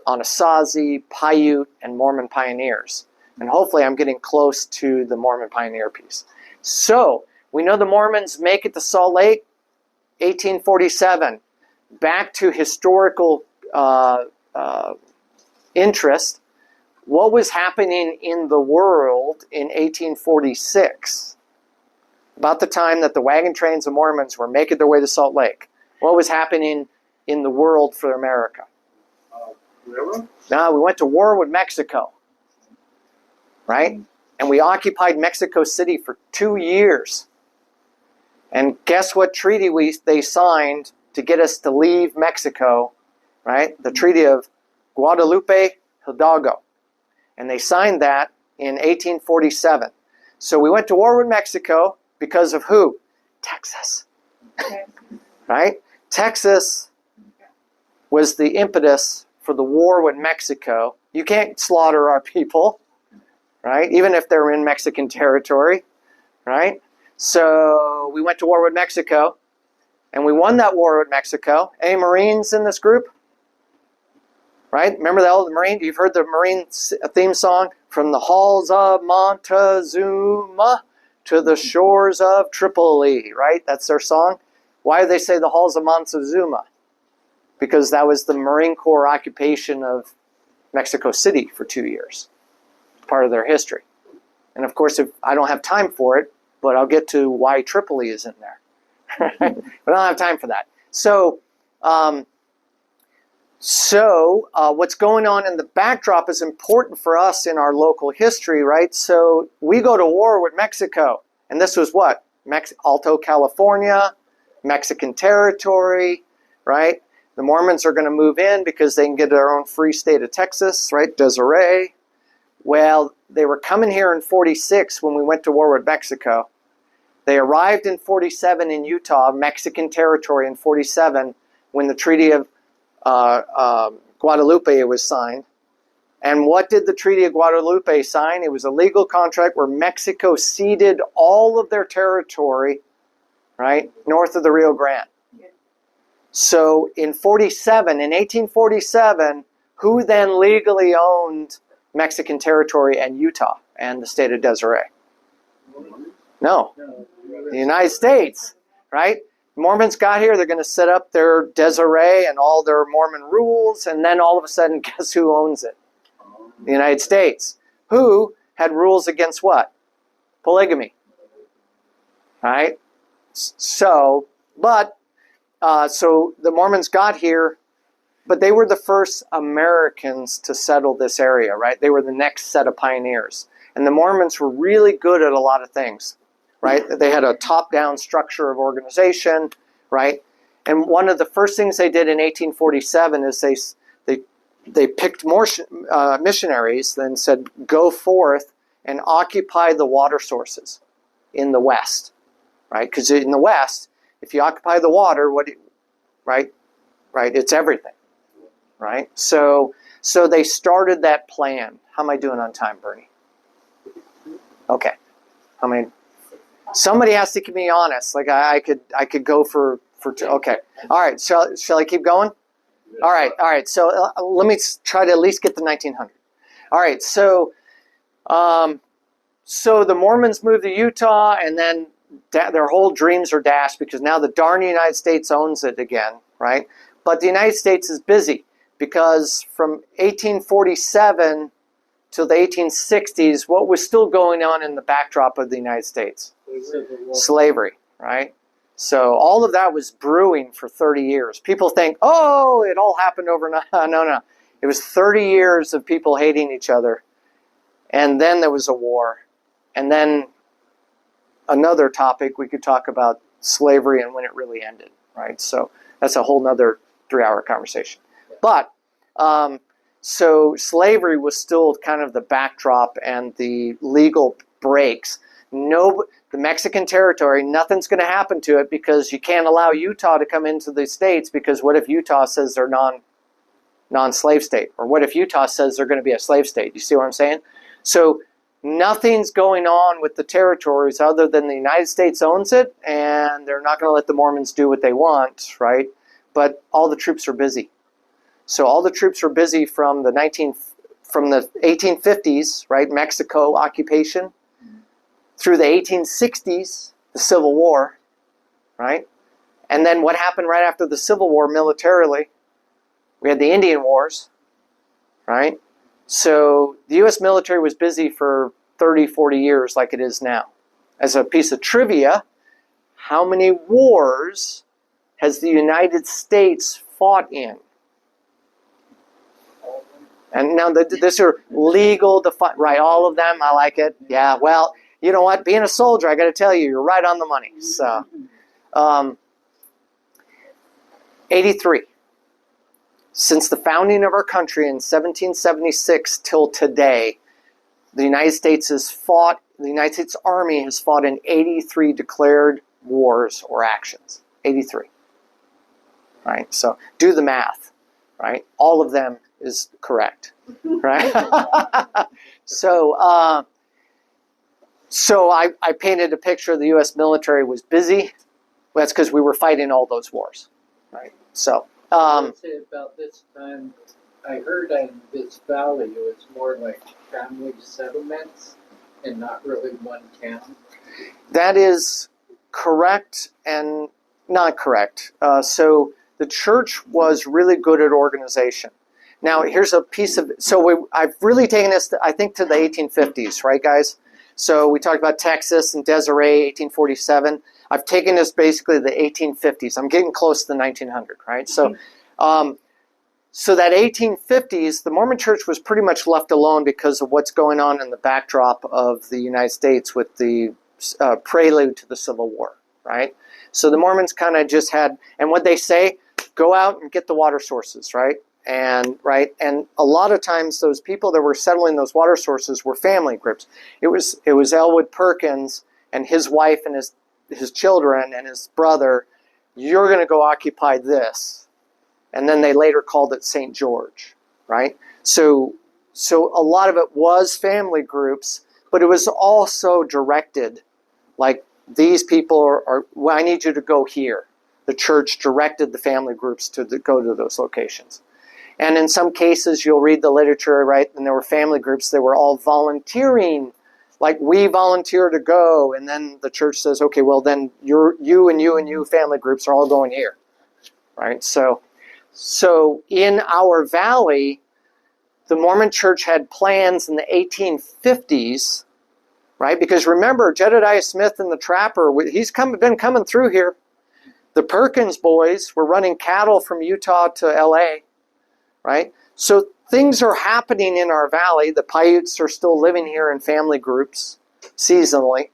Anasazi, Paiute, and Mormon pioneers. And hopefully I'm getting close to the Mormon pioneer piece. So, we know the Mormons make it to Salt Lake, 1847. Back to historical interest. What was happening in the world in 1846? About the time that the wagon trains of Mormons were making their way to Salt Lake. What was happening in the world for America? No, we went to war with Mexico, right? And we occupied Mexico City for 2 years. And guess what treaty they signed to get us to leave Mexico, right? The Treaty of Guadalupe Hidalgo. And they signed that in 1847. So we went to war with Mexico because of who? Texas. Okay. Right? Texas was the impetus for the war with Mexico. You can't slaughter our people, right? Even if they're in Mexican territory, right? So we went to war with Mexico, and we won that war with Mexico. Any Marines in this group? Right? Remember the old Marine? You've heard the Marine theme song? From the halls of Montezuma to the shores of Tripoli, right? That's their song. Why do they say the halls of Montezuma? Because that was the Marine Corps occupation of Mexico City for 2 years. Part of their history. And of course, if I don't have time for it, but I'll get to why Tripoli is in there. But I don't have time for that. So what's going on in the backdrop is important for us in our local history, right? So we go to war with Mexico. And this was what? Alto California, Mexican territory, right? The Mormons are going to move in because they can get their own free state of Texas, right? Desiree. Well, they were coming here in 46 when we went to war with Mexico. They arrived in 47 in Utah, Mexican territory in 47, when the Treaty of Guadalupe was signed. And what did the Treaty of Guadalupe sign? It was a legal contract where Mexico ceded all of their territory, right, north of the Rio Grande. So in 1847, who then legally owned Mexican territory and Utah and the state of Desiree? No, the United States, right? Mormons got here, they're going to set up their Desiree and all their Mormon rules, and then all of a sudden, guess who owns it? The United States. Who had rules against what? Polygamy. Right? So the Mormons got here, but they were the first Americans to settle this area, right? They were the next set of pioneers. And the Mormons were really good at a lot of things, right? They had a top-down structure of organization, right? And one of the first things they did in 1847 is they picked more missionaries and said, go forth and occupy the water sources in the West, right? Because in the West, if you occupy the water, right, it's everything, right? So they started that plan. How am I doing on time, Bernie? Okay. How many? Somebody has to keep me honest. Like I could go for two. Okay. All right. Shall I keep going? All right. So let me try to at least get to 1900. All right. So the Mormons moved to Utah, and then their whole dreams are dashed because now the darn United States owns it again, right? But the United States is busy because from 1847 to the 1860s, what was still going on in the backdrop of the United States? Slavery, right? So all of that was brewing for 30 years. People think, oh, it all happened overnight. No. It was 30 years of people hating each other. And then there was a war. And then another topic, we could talk about slavery and when it really ended, right? So that's a whole nother 3-hour conversation. But so slavery was still kind of the backdrop and the legal breaks. No, the Mexican territory, nothing's going to happen to it because you can't allow Utah to come into the states, because what if Utah says they're non-slave state? Or what if Utah says they're going to be a slave state? You see what I'm saying? So nothing's going on with the territories other than the United States owns it, and they're not going to let the Mormons do what they want, right? But all the troops are busy. So all the troops were busy from the 1850s, right? Mexico occupation, through the 1860s, the Civil War, right? And then what happened right after the Civil War militarily? We had the Indian Wars, right? So the U.S. military was busy for 30, 40 years like it is now. As a piece of trivia, how many wars has the United States fought in? And now these are legal, right? All of them. I like it. Yeah. Well, you know what? Being a soldier, I got to tell you, you're right on the money. So, 83. Since the founding of our country in 1776 till today, the United States Army has fought in 83 declared wars or actions. 83. Right? So do the math. Right? All of them is correct. Right? So I painted a picture. The U.S. military was busy. Well, that's because we were fighting all those wars. Right? So. I would say about this time, I heard in this valley it was more like family settlements and not really one town. That is correct and not correct. So the church was really good at organization. Now, here's a piece of... So I've really taken this, I think, to the 1850s, right, guys? So we talked about Texas and Desiree, 1847. I've taken this basically to the 1850s. I'm getting close to the 1900, right? So that 1850s, the Mormon Church was pretty much left alone because of what's going on in the backdrop of the United States with the prelude to the Civil War, right? So the Mormons kind of just had, and what they say, go out and get the water sources, right? And a lot of times those people that were settling those water sources were family groups. It was Elwood Perkins and his wife and his children and his brother. You're going to go occupy this, and then they later called it St. George, right? So a lot of it was family groups, but it was also directed, like these people are well, I need you to go here. The church directed the family groups to go to those locations. And in some cases, you'll read the literature, right? And there were family groups that were all volunteering, like we volunteer to go. And then the church says, okay, well then you and you family groups are all going here, right? So in our valley, the Mormon Church had plans in the 1850s, right? Because remember, Jedediah Smith and the Trapper, he's been coming through here. The Perkins boys were running cattle from Utah to LA. Right? So things are happening in our valley. The Paiutes are still living here in family groups seasonally.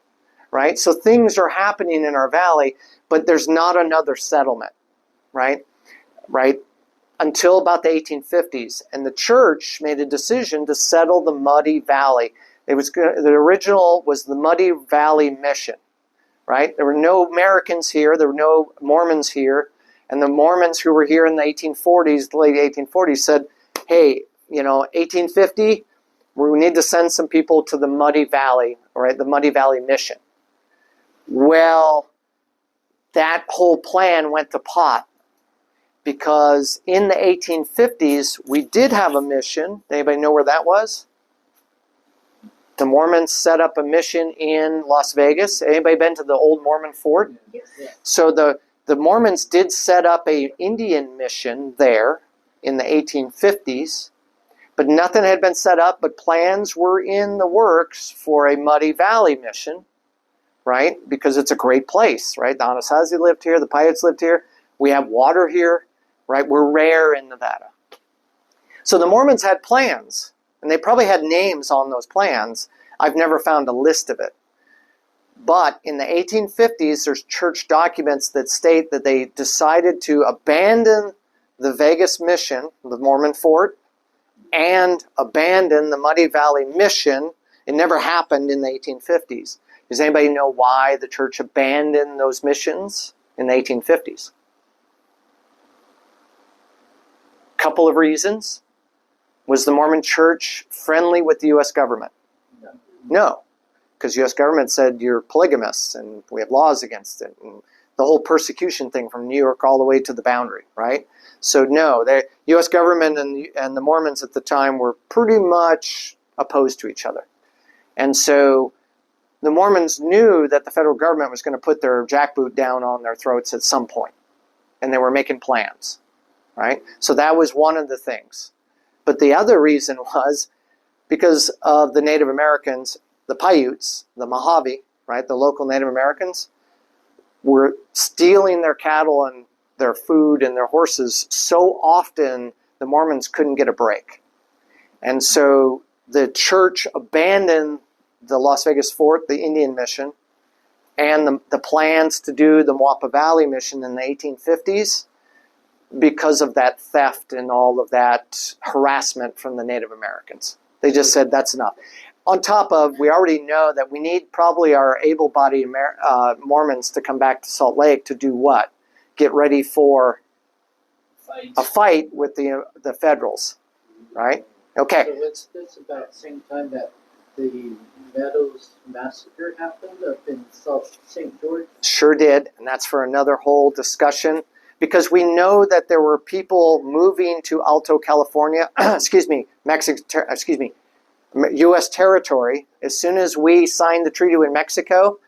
Right? So things are happening in our valley, but there's not another settlement. Right? Until about the 1850s. And the church made a decision to settle the Muddy Valley. The original was the Muddy Valley Mission. Right? There were no Americans here. There were no Mormons here. And the Mormons who were here in the 1840s, the late 1840s, said, hey, 1850, we need to send some people to the Muddy Valley, right? The Muddy Valley Mission. Well, that whole plan went to pot because in the 1850s, we did have a mission. Anybody know where that was? The Mormons set up a mission in Las Vegas. Anybody been to the old Mormon fort? Yes. So the Mormons did set up an Indian mission there in the 1850s, but nothing had been set up, but plans were in the works for a Muddy Valley mission, right? Because it's a great place, right? The Anasazi lived here, the Paiutes lived here, we have water here, right? We're rare in Nevada. So the Mormons had plans, and they probably had names on those plans. I've never found a list of it. But in the 1850s, there's church documents that state that they decided to abandon the Vegas mission, the Mormon fort, and abandon the Muddy Valley mission. It never happened in the 1850s. Does anybody know why the church abandoned those missions in the 1850s? Couple of reasons. Was the Mormon church friendly with the U.S. government? No. Because the U.S. government said you're polygamists and we have laws against it. And the whole persecution thing from New York all the way to the boundary, right? So no, the U.S. government and the Mormons at the time were pretty much opposed to each other. And so the Mormons knew that the federal government was going to put their jackboot down on their throats at some point. And they were making plans, right? So that was one of the things. But the other reason was because of the Native Americans, the Paiutes, the Mojave, right, the local Native Americans, were stealing their cattle and their food and their horses so often the Mormons couldn't get a break. And so the church abandoned the Las Vegas fort, the Indian mission, and the plans to do the Moapa Valley mission in the 1850s because of that theft and all of that harassment from the Native Americans. They just said that's enough. On top of, we already know that we need probably our able-bodied Mormons to come back to Salt Lake to do what? Get ready for a fight with the Federals, right? Okay. So that's about the same time that the Meadows Massacre happened up in St. George? Sure did, and that's for another whole discussion, because we know that there were people moving to Alto, California, U.S. territory. As soon as we signed the treaty with Mexico,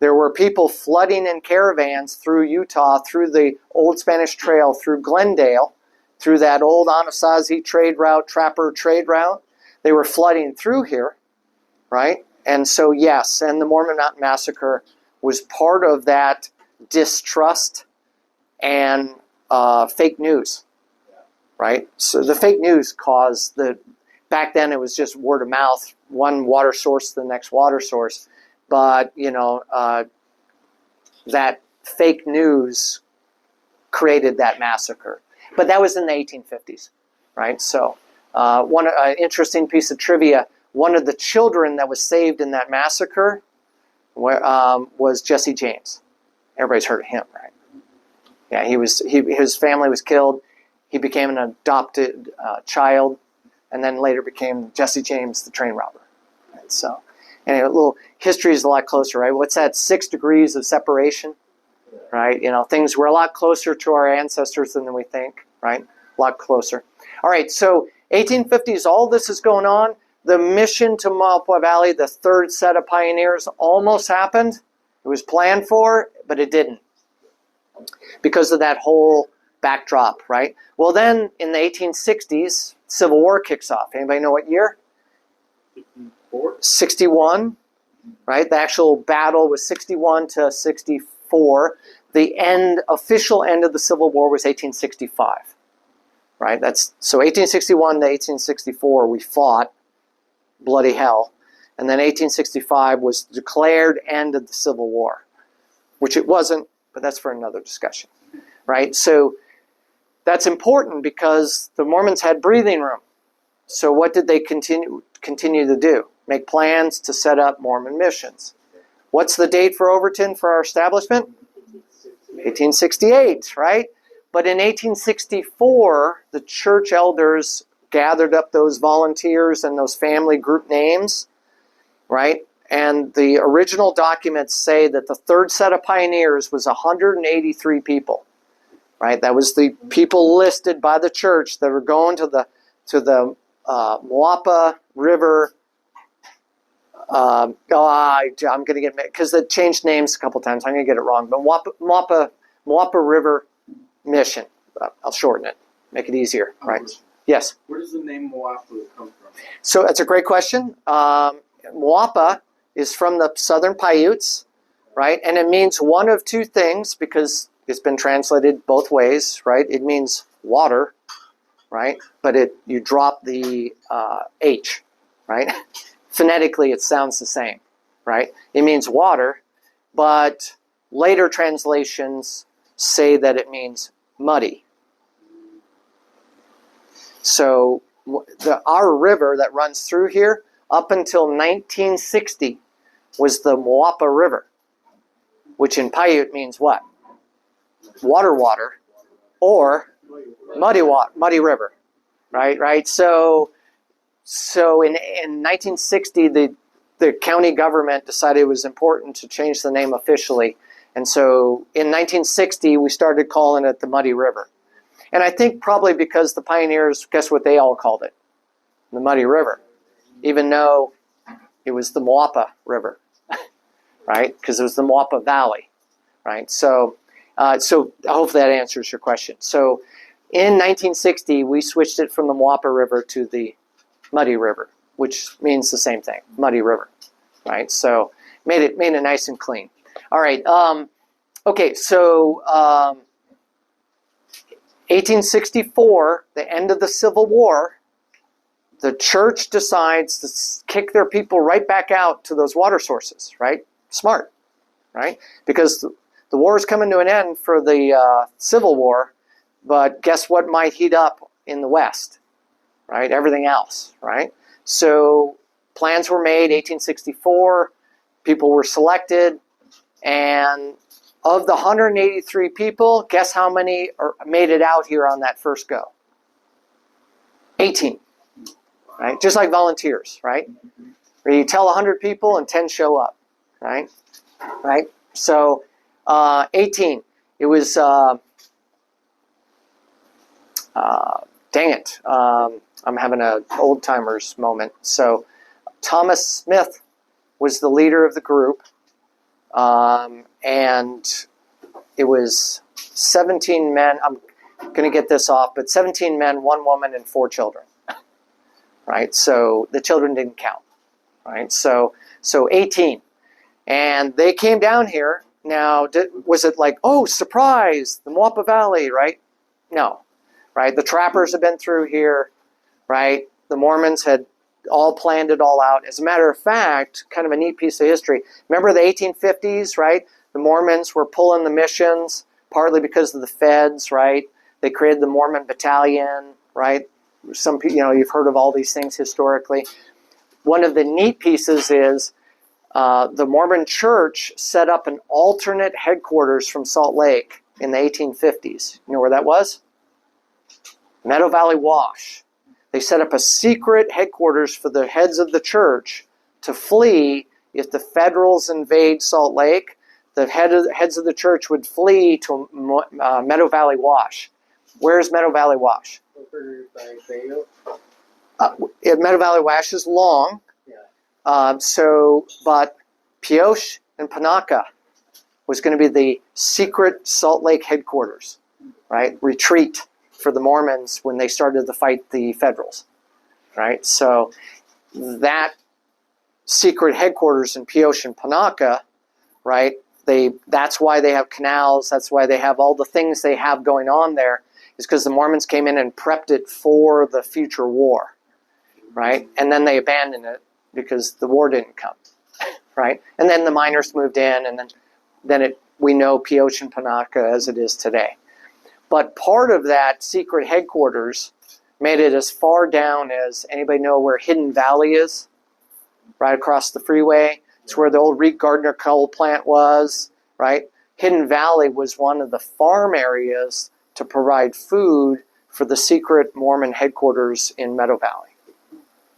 there were people flooding in caravans through Utah, through the old Spanish Trail, through Glendale, through that old Anasazi trade route, trapper trade route. They were flooding through here, right? And so, yes, and the Mormon Mountain Massacre was part of that distrust and fake news, right? So the fake news caused back then it was just word of mouth, one water source to the next water source. But, that fake news created that massacre. But that was in the 1850s, right? So one interesting piece of trivia, one of the children that was saved in that massacre was Jesse James. Everybody's heard of him, right? Yeah, his family was killed. He became an adopted child, and then later became Jesse James, the train robber. Right? So, anyway, a little history is a lot closer, right? What's that? 6 degrees of separation, right? Things were a lot closer to our ancestors than we think, right? A lot closer. All right, so 1850s, all this is going on. The mission to Moapa Valley, the third set of pioneers, almost happened. It was planned for, but it didn't because of that whole backdrop, right? Well, then in the 1860s, Civil War kicks off. Anybody know what year? 61, right? The actual battle was 61 to 64. The official end of the Civil War was 1865, right? So 1861 to 1864, we fought bloody hell. And then 1865 was declared end of the Civil War, which it wasn't, but that's for another discussion, right? So that's important because the Mormons had breathing room. So what did they continue to do? Make plans to set up Mormon missions. What's the date for Overton for our establishment? 1868, right? But in 1864, the church elders gathered up those volunteers and those family group names, right? And the original documents say that the third set of pioneers was 183 people, right? That was the people listed by the church that were going to the Moapa River. I'm going to get, because they changed names a couple times. I'm going to get it wrong. But Moapa River Mission. I'll shorten it, make it easier, right? Yes. Where does the name Moapa come from? So that's a great question. Moapa is from the Southern Paiutes, right? And it means one of two things because it's been translated both ways, right? It means water, right? But you drop the H, right? phonetically it sounds the same, right? It means water, but later translations say that it means muddy. So our river that runs through here up until 1960 was the Moapa River, which in Paiute means what? Water, or muddy river, right? So in 1960, the county government decided it was important to change the name officially, and so in 1960 we started calling it the Muddy River. And I think probably because the pioneers, guess what they all called it? The Muddy River, even though it was the Moapa River, right? Because it was the Moapa Valley, right? So hopefully that answers your question. So in 1960, we switched it from the Moapa River to the Muddy River, which means the same thing, Muddy River, right? So made it nice and clean. All right. Okay. So 1864, the end of the Civil War, the church decides to kick their people right back out to those water sources, right? Smart, right? Because the war is coming to an end for the Civil War, but guess what might heat up in the West, right? Everything else, right? So plans were made, 1864, people were selected, and of the 183 people, guess how many made it out here on that first go? 18, right? Just like volunteers, right? Where you tell 100 people and 10 show up, right? Right? So 18. It was, dang it. I'm having an old-timers moment. So Thomas Smith was the leader of the group. And it was 17 men. I'm going to get this off, but 17 men, 1 woman, and 4 children. Right? So the children didn't count. Right? So 18. And they came down here. Now, was it like, oh, surprise, the Moapa Valley, right? No. Right? The trappers had been through here, right? The Mormons had all planned it all out. As a matter of fact, kind of a neat piece of history. Remember the 1850s, right? The Mormons were pulling the missions, partly because of the feds, right? They created the Mormon Battalion, right? Some people, you've heard of all these things historically. One of the neat pieces is the Mormon Church set up an alternate headquarters from Salt Lake in the 1850s. You know where that was? Meadow Valley Wash. They set up a secret headquarters for the heads of the church to flee if the Federals invade Salt Lake. The heads of the church would flee to Meadow Valley Wash. Where's Meadow Valley Wash? Over by Vail. Meadow Valley Wash is long. Yeah. But Pioche and Panaka was going to be the secret Salt Lake headquarters, right? Retreat for the Mormons when they started to fight the Federals, right? So that secret headquarters in Pioche and Panaka, right? That's why they have canals. That's why they have all the things they have going on there, is because the Mormons came in and prepped it for the future war, right? And then they abandoned it because the war didn't come, right? And then the miners moved in, and then we know Pioche and Panaka as it is today. But part of that secret headquarters made it as far down as, anybody know where Hidden Valley is? Right across the freeway. It's where the old Reed Gardner coal plant was, right? Hidden Valley was one of the farm areas to provide food for the secret Mormon headquarters in Meadow Valley,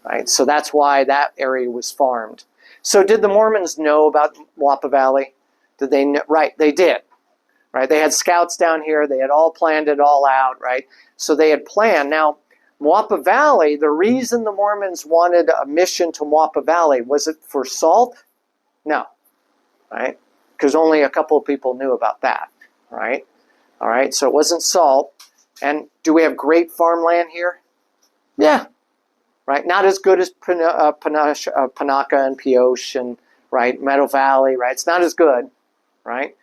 right? So that's why that area was farmed. So did the Mormons know about Moapa Valley? Did they know? Right, they did. Right? They had scouts down here. They had all planned it all out, right? So they had planned. Now, Moapa Valley, the reason the Mormons wanted a mission to Moapa Valley, was it for salt? No, right? Because only a couple of people knew about that, right? All right, so it wasn't salt. And do we have great farmland here? Yeah, right? Not as good as Panaka and Pioche and, right, Meadow Valley, right? It's not as good, right?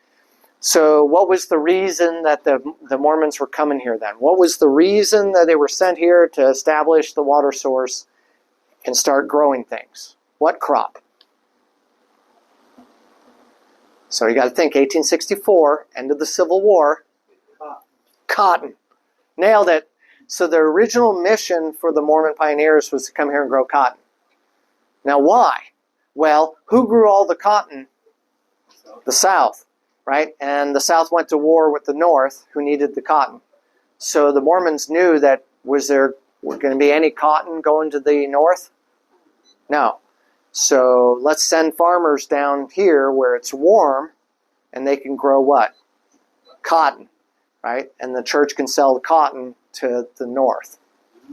So what was the reason that the Mormons were coming here then? What was the reason that they were sent here to establish the water source and start growing things? What crop? So you got to think 1864, end of the Civil War. Cotton. Nailed it. So the original mission for the Mormon pioneers was to come here and grow cotton. Now why? Well, who grew all the cotton? The South, right? And the South went to war with the North, who needed the cotton. So the Mormons knew that was going to be any cotton going to the North? No. So let's send farmers down here where it's warm and they can grow what? Cotton, right? And the church can sell the cotton to the North,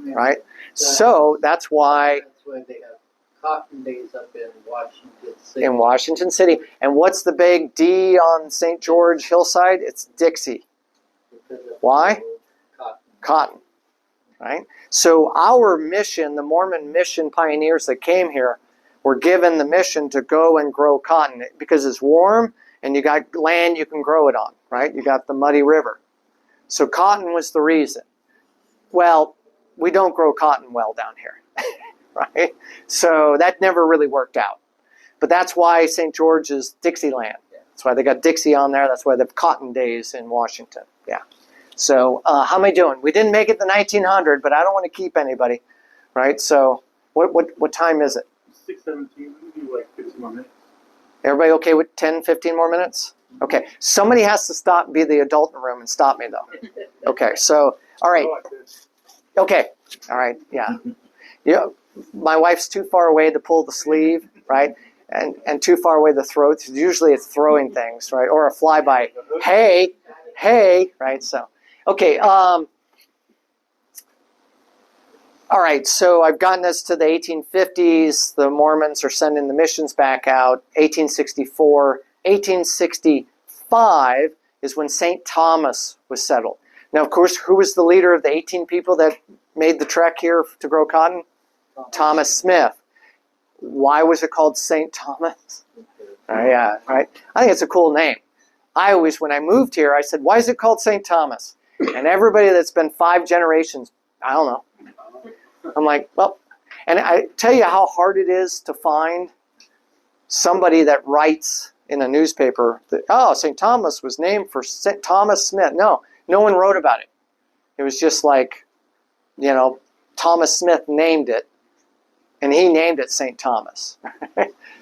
right? So that's why they have cotton days up in Washington City. In Washington City. And what's the big D on St. George hillside? It's Dixie. Why? Cotton, right? So our mission, the Mormon mission pioneers that came here, were given the mission to go and grow cotton because it's warm and you got land you can grow it on, right? You got the muddy river. So cotton was the reason. Well, we don't grow cotton well down here, right? So that never really worked out. But that's why St. George is Dixieland. That's why they got Dixie on there. That's why they have cotton days in Washington. Yeah. So how am I doing? We didn't make it the 1900, but I don't want to keep anybody, right? So what time is it? 6:17. We can do like 15 more minutes. Everybody okay with 10, 15 more minutes? Okay. Somebody has to stop, be the adult in the room and stop me though. Okay. So, all right. Okay. All right. Yeah. Yeah. My wife's too far away to pull the sleeve, right? And too far away to throw. Usually it's throwing things, right? Or a flyby. Hey, right? So, okay. All right, so I've gotten us to the 1850s. The Mormons are sending the missions back out. 1864. 1865 is when St. Thomas was settled. Now, of course, who was the leader of the 18 people that made the trek here to grow cotton? Thomas Smith. Why was it called St. Thomas? Yeah, right. I think it's a cool name. I always, when I moved here, I said, why is it called St. Thomas? And everybody that's been 5 generations, I don't know. I'm like, well, and I tell you how hard it is to find somebody that writes in a newspaper that, oh, St. Thomas was named for St. Thomas Smith. No one wrote about it. It was just like, Thomas Smith named it, and he named it St. Thomas.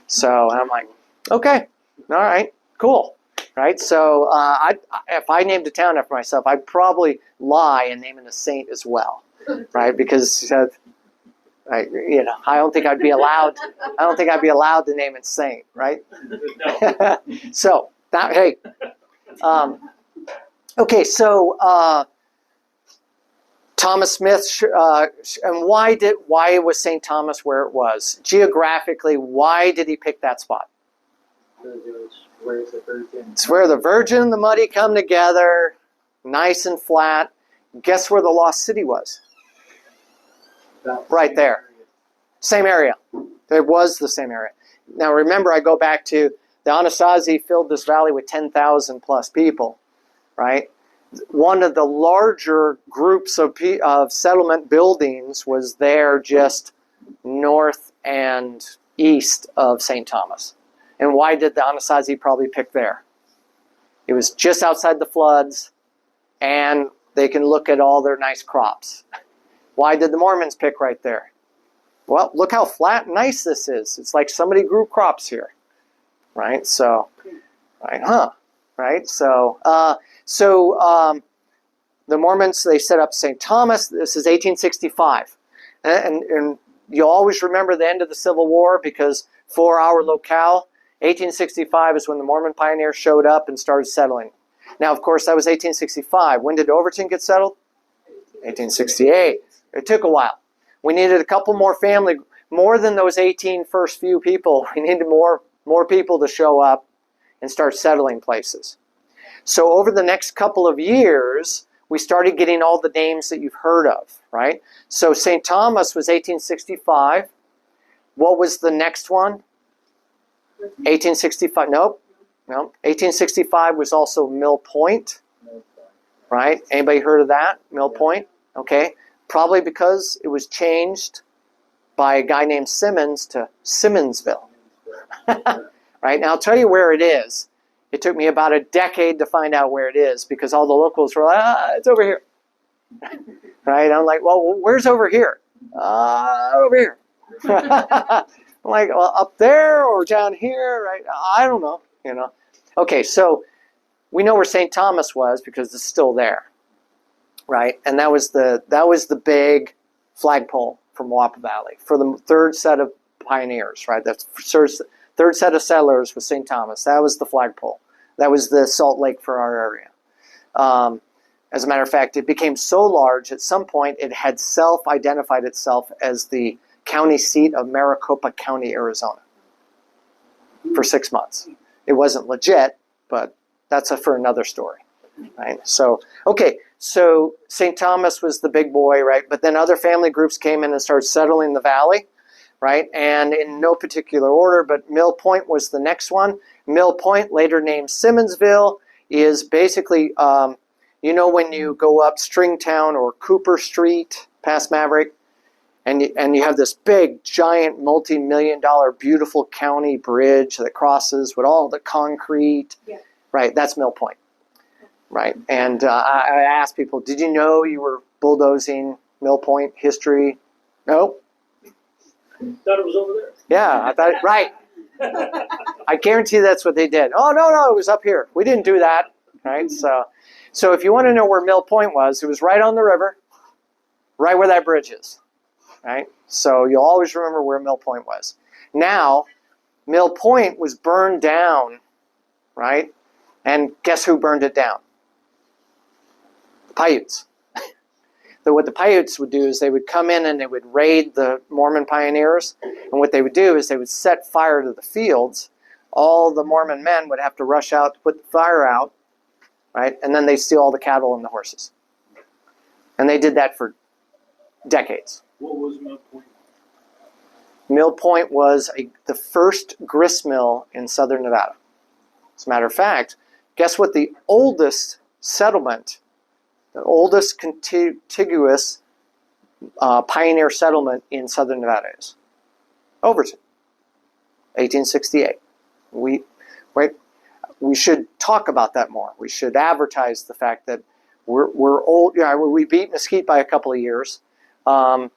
So I'm like, okay, all right, cool. Right? So if I named a town after myself, I'd probably lie and name it a saint as well. Right, because I don't think I'd be allowed. I don't think I'd be allowed to name it Saint. Right. No. So that okay. So Thomas Smith, and why was St. Thomas where it was geographically? Why did he pick that spot? It's where the Virgin and the Muddy come together, nice and flat. Guess where the lost city was? Right there. Same area. It was the same area. Now remember, I go back to the Anasazi filled this valley with 10,000 plus people, right? One of the larger groups of settlement buildings was there just north and east of St. Thomas. And why did the Anasazi probably pick there? It was just outside the floods, and they can look at all their nice crops. Why did the Mormons pick right there? Well, look how flat and nice this is. It's like somebody grew crops here, right? So, right, right? So, the Mormons, they set up St. Thomas. This is 1865. And you'll always remember the end of the Civil War because for our locale, 1865 is when the Mormon pioneers showed up and started settling. Now, of course, that was 1865. When did Overton get settled? 1868. It took a while. We needed a couple more more than those 18 first few people. We needed more people to show up and start settling places. So over the next couple of years, we started getting all the names that you've heard of, right? So St. Thomas was 1865. What was the next one? 1865. Nope. 1865 was also Mill Point, right? Anybody heard of that? Mill Point? Okay. Probably because it was changed by a guy named Simmons to Simmonsville. Right? Now, I'll tell you where it is. It took me about a decade to find out where it is because all the locals were like, it's over here. Right? I'm like, well, where's over here? Over here. I'm like, well, up there or down here? Right? I don't know. Okay, so we know where St. Thomas was because it's still there. Right? And that was the big flagpole for Moapa Valley for the third set of pioneers. Right? That's third set of settlers was St. Thomas. That was the flagpole. That was the Salt Lake for our area. As a matter of fact, it became so large at some point it had self-identified itself as the county seat of Maricopa County, Arizona for 6 months. It wasn't legit, but that's for another story. Right? So St. Thomas was the big boy, right? But then other family groups came in and started settling the valley, right? And in no particular order, but Mill Point was the next one. Mill Point, later named Simmonsville, is basically, when you go up Stringtown or Cooper Street past Maverick, and you have this big, giant, multi-million-dollar, beautiful county bridge that crosses with all the concrete, right? That's Mill Point. Right, and I asked people, did you know you were bulldozing Mill Point history? No. Thought it was over there. Yeah, I thought, right. I guarantee that's what they did. Oh, no, it was up here. We didn't do that, right? So if you want to know where Mill Point was, it was right on the river, right where that bridge is, right? So you'll always remember where Mill Point was. Now, Mill Point was burned down, right? And guess who burned it down? Paiutes. So what the Paiutes would do is they would come in and they would raid the Mormon pioneers. And what they would do is they would set fire to the fields. All the Mormon men would have to rush out to put the fire out, right? And then they'd steal all the cattle and the horses. And they did that for decades. What was Mill Point? Mill Point was the first grist mill in southern Nevada. As a matter of fact, guess what the oldest settlement, the oldest contiguous pioneer settlement in southern Nevada is? Overton, 1868. We should talk about that more. We should advertise the fact that we're old. We beat Mesquite by a couple of years, and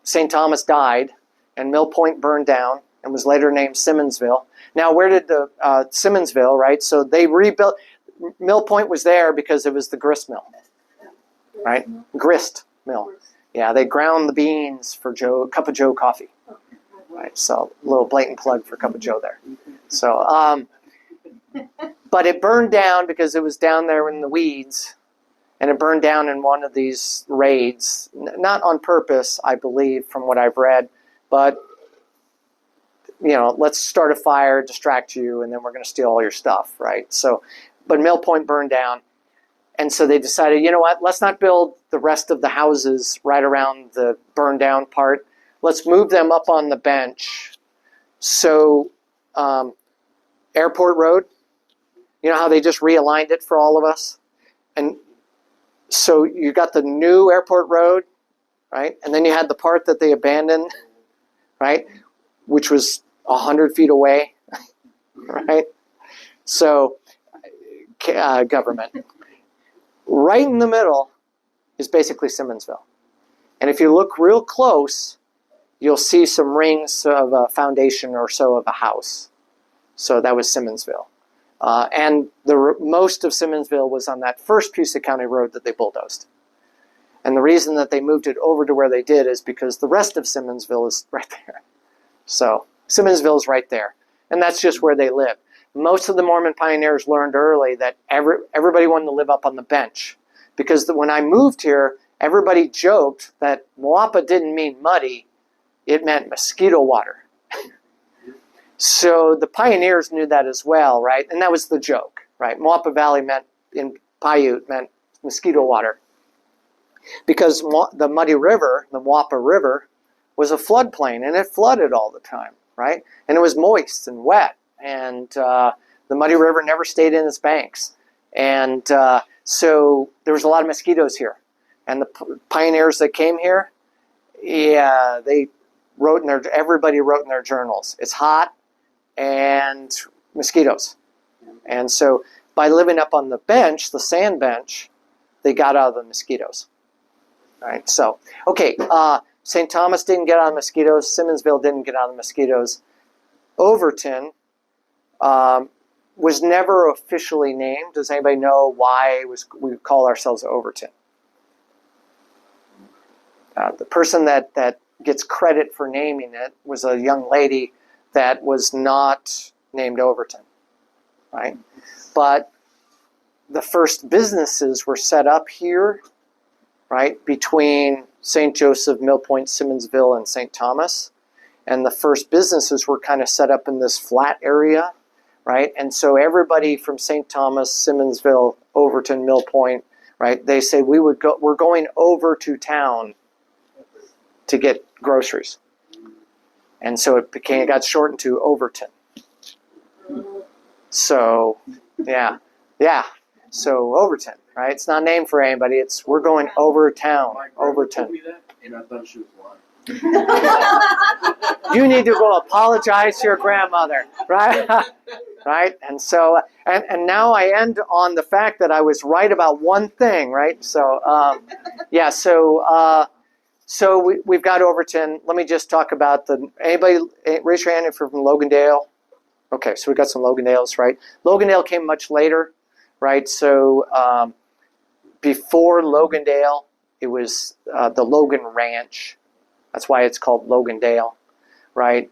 St. Thomas died, and Mill Point burned down and was later named Simmonsville. Now, where did the Simmonsville, right? So they rebuilt. Mill Point was there because it was the grist mill, right? Grist mill. Yeah, they ground the beans for Cup of Joe coffee, right? So a little blatant plug for Cup of Joe there. So, but it burned down because it was down there in the weeds, and it burned down in one of these raids, not on purpose, I believe, from what I've read, but let's start a fire, distract you, and then we're going to steal all your stuff, right? So, but Mill Point burned down, and so they decided, you know what, let's not build the rest of the houses right around the burned down part. Let's move them up on the bench. So, Airport Road, you know how they just realigned it for all of us? And so you got the new Airport Road, right? And then you had the part that they abandoned, right? Which was 100 feet away, right? So, government. Right in the middle is basically Simmonsville. And if you look real close, you'll see some rings of a foundation or so of a house. So that was Simmonsville. And most of Simmonsville was on that first Pusa County road that they bulldozed. And the reason that they moved it over to where they did is because the rest of Simmonsville is right there. So Simmonsville is right there. And that's just where they live. Most of the Mormon pioneers learned early that everybody wanted to live up on the bench. Because when I moved here, everybody joked that Moapa didn't mean muddy, it meant mosquito water. So the pioneers knew that as well, right? And that was the joke, right? Moapa Valley in Paiute meant mosquito water. Because the muddy river, the Moapa River, was a floodplain, and it flooded all the time, right? And it was moist and wet, and the muddy river never stayed in its banks. And so there was a lot of mosquitoes here. And the pioneers that came here, Yeah, everybody wrote in their journals. It's hot and mosquitoes. And so by living up on the bench, the sand bench, they got out of the mosquitoes. All right, so, okay, St. Thomas didn't get out of the mosquitoes. Simmonsville didn't get out of the mosquitoes. Overton was never officially named. Does anybody know why we call ourselves Overton? The person that gets credit for naming it was a young lady that was not named Overton, right? But the first businesses were set up here, right, between St. Joseph, Mill Point, Simmonsville, and St. Thomas. And the first businesses were kind of set up in this flat area, right? And so everybody from St. Thomas, Simmonsville, Overton, Mill Point, right, they say we're going over to town to get groceries. And so it got shortened to Overton. So, yeah. So Overton, right? It's not named for anybody. We're going over town, My grandma Overton. told me that, and I thought she was lying. You need to go apologize to your grandmother, right? Right? And so, and now I end on the fact that I was right about one thing, right? So, so we've got Overton. Let me just talk about anybody raise your hand if you're from Logandale. Okay, so we got some Logandales, right? Logandale came much later, right? So before Logandale, it was the Logan Ranch. That's why it's called Logandale, right?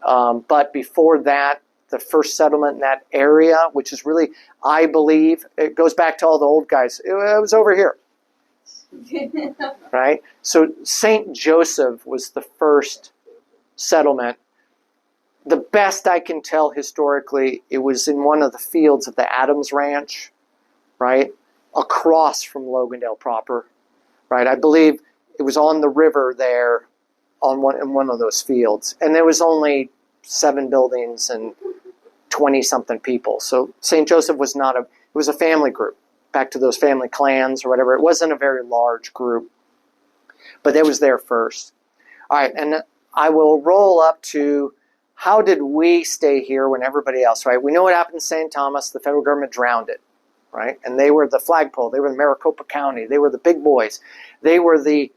But before that, the first settlement in that area, which is really, I believe, it goes back to all the old guys. It was over here, right? So St. Joseph was the first settlement. The best I can tell historically, it was in one of the fields of the Adams Ranch, right? Across from Logandale proper, right? I believe it was on the river there in one of those fields. And there was only 7 buildings and 20-something people. So St. Joseph was it was a family group, back to those family clans or whatever. It wasn't a very large group, but it was there first. All right, and I will roll up to how did we stay here when everybody else, right? We know what happened in St. Thomas. The federal government drowned it, right? And they were the flagpole. They were in Maricopa County. They were the big boys. They were the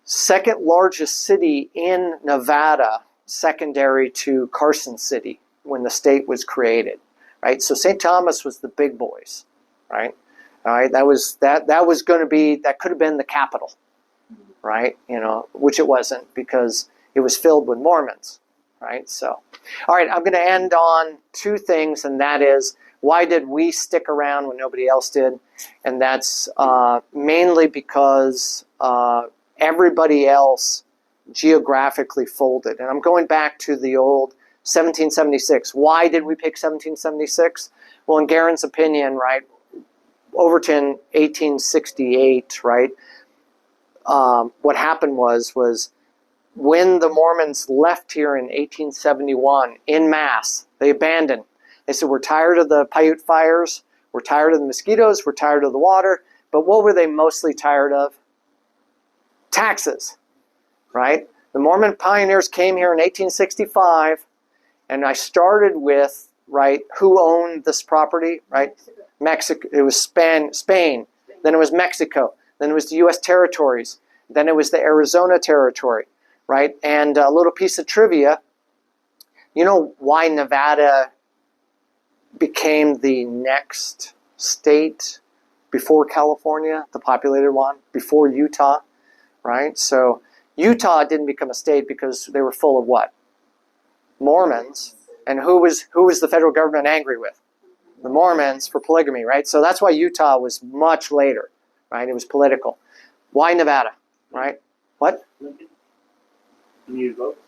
second largest city in Nevada, secondary to Carson City when the state was created, right? So St. Thomas was the big boys, right? All right, that could have been the capital, right? Which it wasn't because it was filled with Mormons, right? So, all right, I'm going to end on 2 things, and that is, why did we stick around when nobody else did? And that's mainly because everybody else geographically folded. And I'm going back to the old 1776. Why did we pick 1776? Well, in Garren's opinion, right, Overton, 1868, right, what happened was when the Mormons left here in 1871, en masse, they abandoned. They said, we're tired of the Paiute fires, we're tired of the mosquitoes, we're tired of the water, but what were they mostly tired of? Taxes, right? The Mormon pioneers came here in 1865, and I started with, right, who owned this property, right? Mexico. It was Spain. Then it was Mexico. Then it was the U.S. territories. Then it was the Arizona territory, right? And a little piece of trivia, you know why Nevada became the next state before California, the populated one, before Utah, right? So Utah didn't become a state because they were full of what? Mormons. And who was the federal government angry with? The Mormons for polygamy, right? So that's why Utah was much later, right? It was political. Why Nevada, right? What? You need to vote?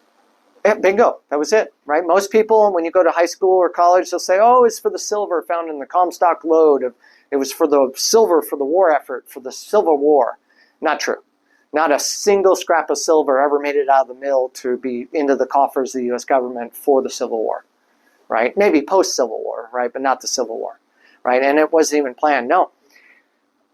Yeah, bingo. That was it, right? Most people, when you go to high school or college, they'll say, oh, it's for the silver found in the Comstock lode. It was for the silver for the war effort, for the Civil War. Not true. Not a single scrap of silver ever made it out of the mill to be into the coffers of the U.S. government for the Civil War, right? Maybe post-Civil War, right? But not the Civil War, right? And it wasn't even planned. No.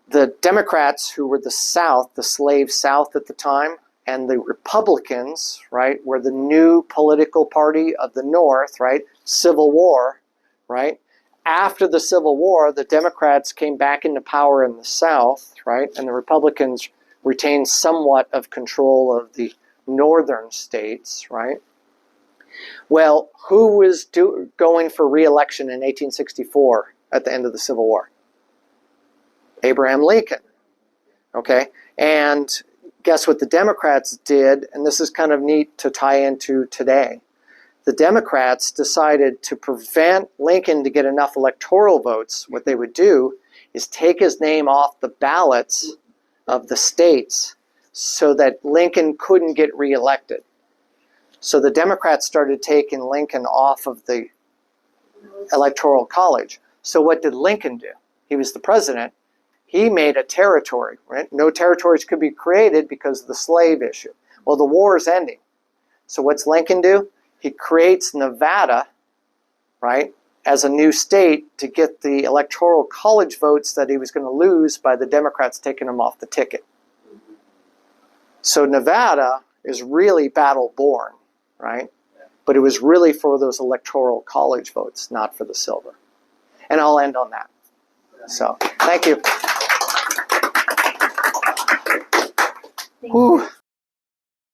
The Democrats, who were the South, the slave South at the time, and the Republicans, right, were the new political party of the North, right? Civil War, right? After the Civil War, the Democrats came back into power in the South, right? And the Republicans retained somewhat of control of the northern states, right? Well, who was going for re-election in 1864 at the end of the Civil War? Abraham Lincoln. Okay? And guess what the Democrats did? And this is kind of neat to tie into today. The Democrats decided to prevent Lincoln to get enough electoral votes. What they would do is take his name off the ballots of the states so that Lincoln couldn't get reelected. So the Democrats started taking Lincoln off of the Electoral College. So what did Lincoln do? He was the president. He made a territory, right? No territories could be created because of the slave issue. Well, the war is ending. So what's Lincoln do? He creates Nevada, right, as a new state to get the Electoral College votes that he was going to lose by the Democrats taking him off the ticket. So Nevada is really battle-born, right? But it was really for those Electoral College votes, not for the silver. And I'll end on that. So, thank you. Thank Whew. you.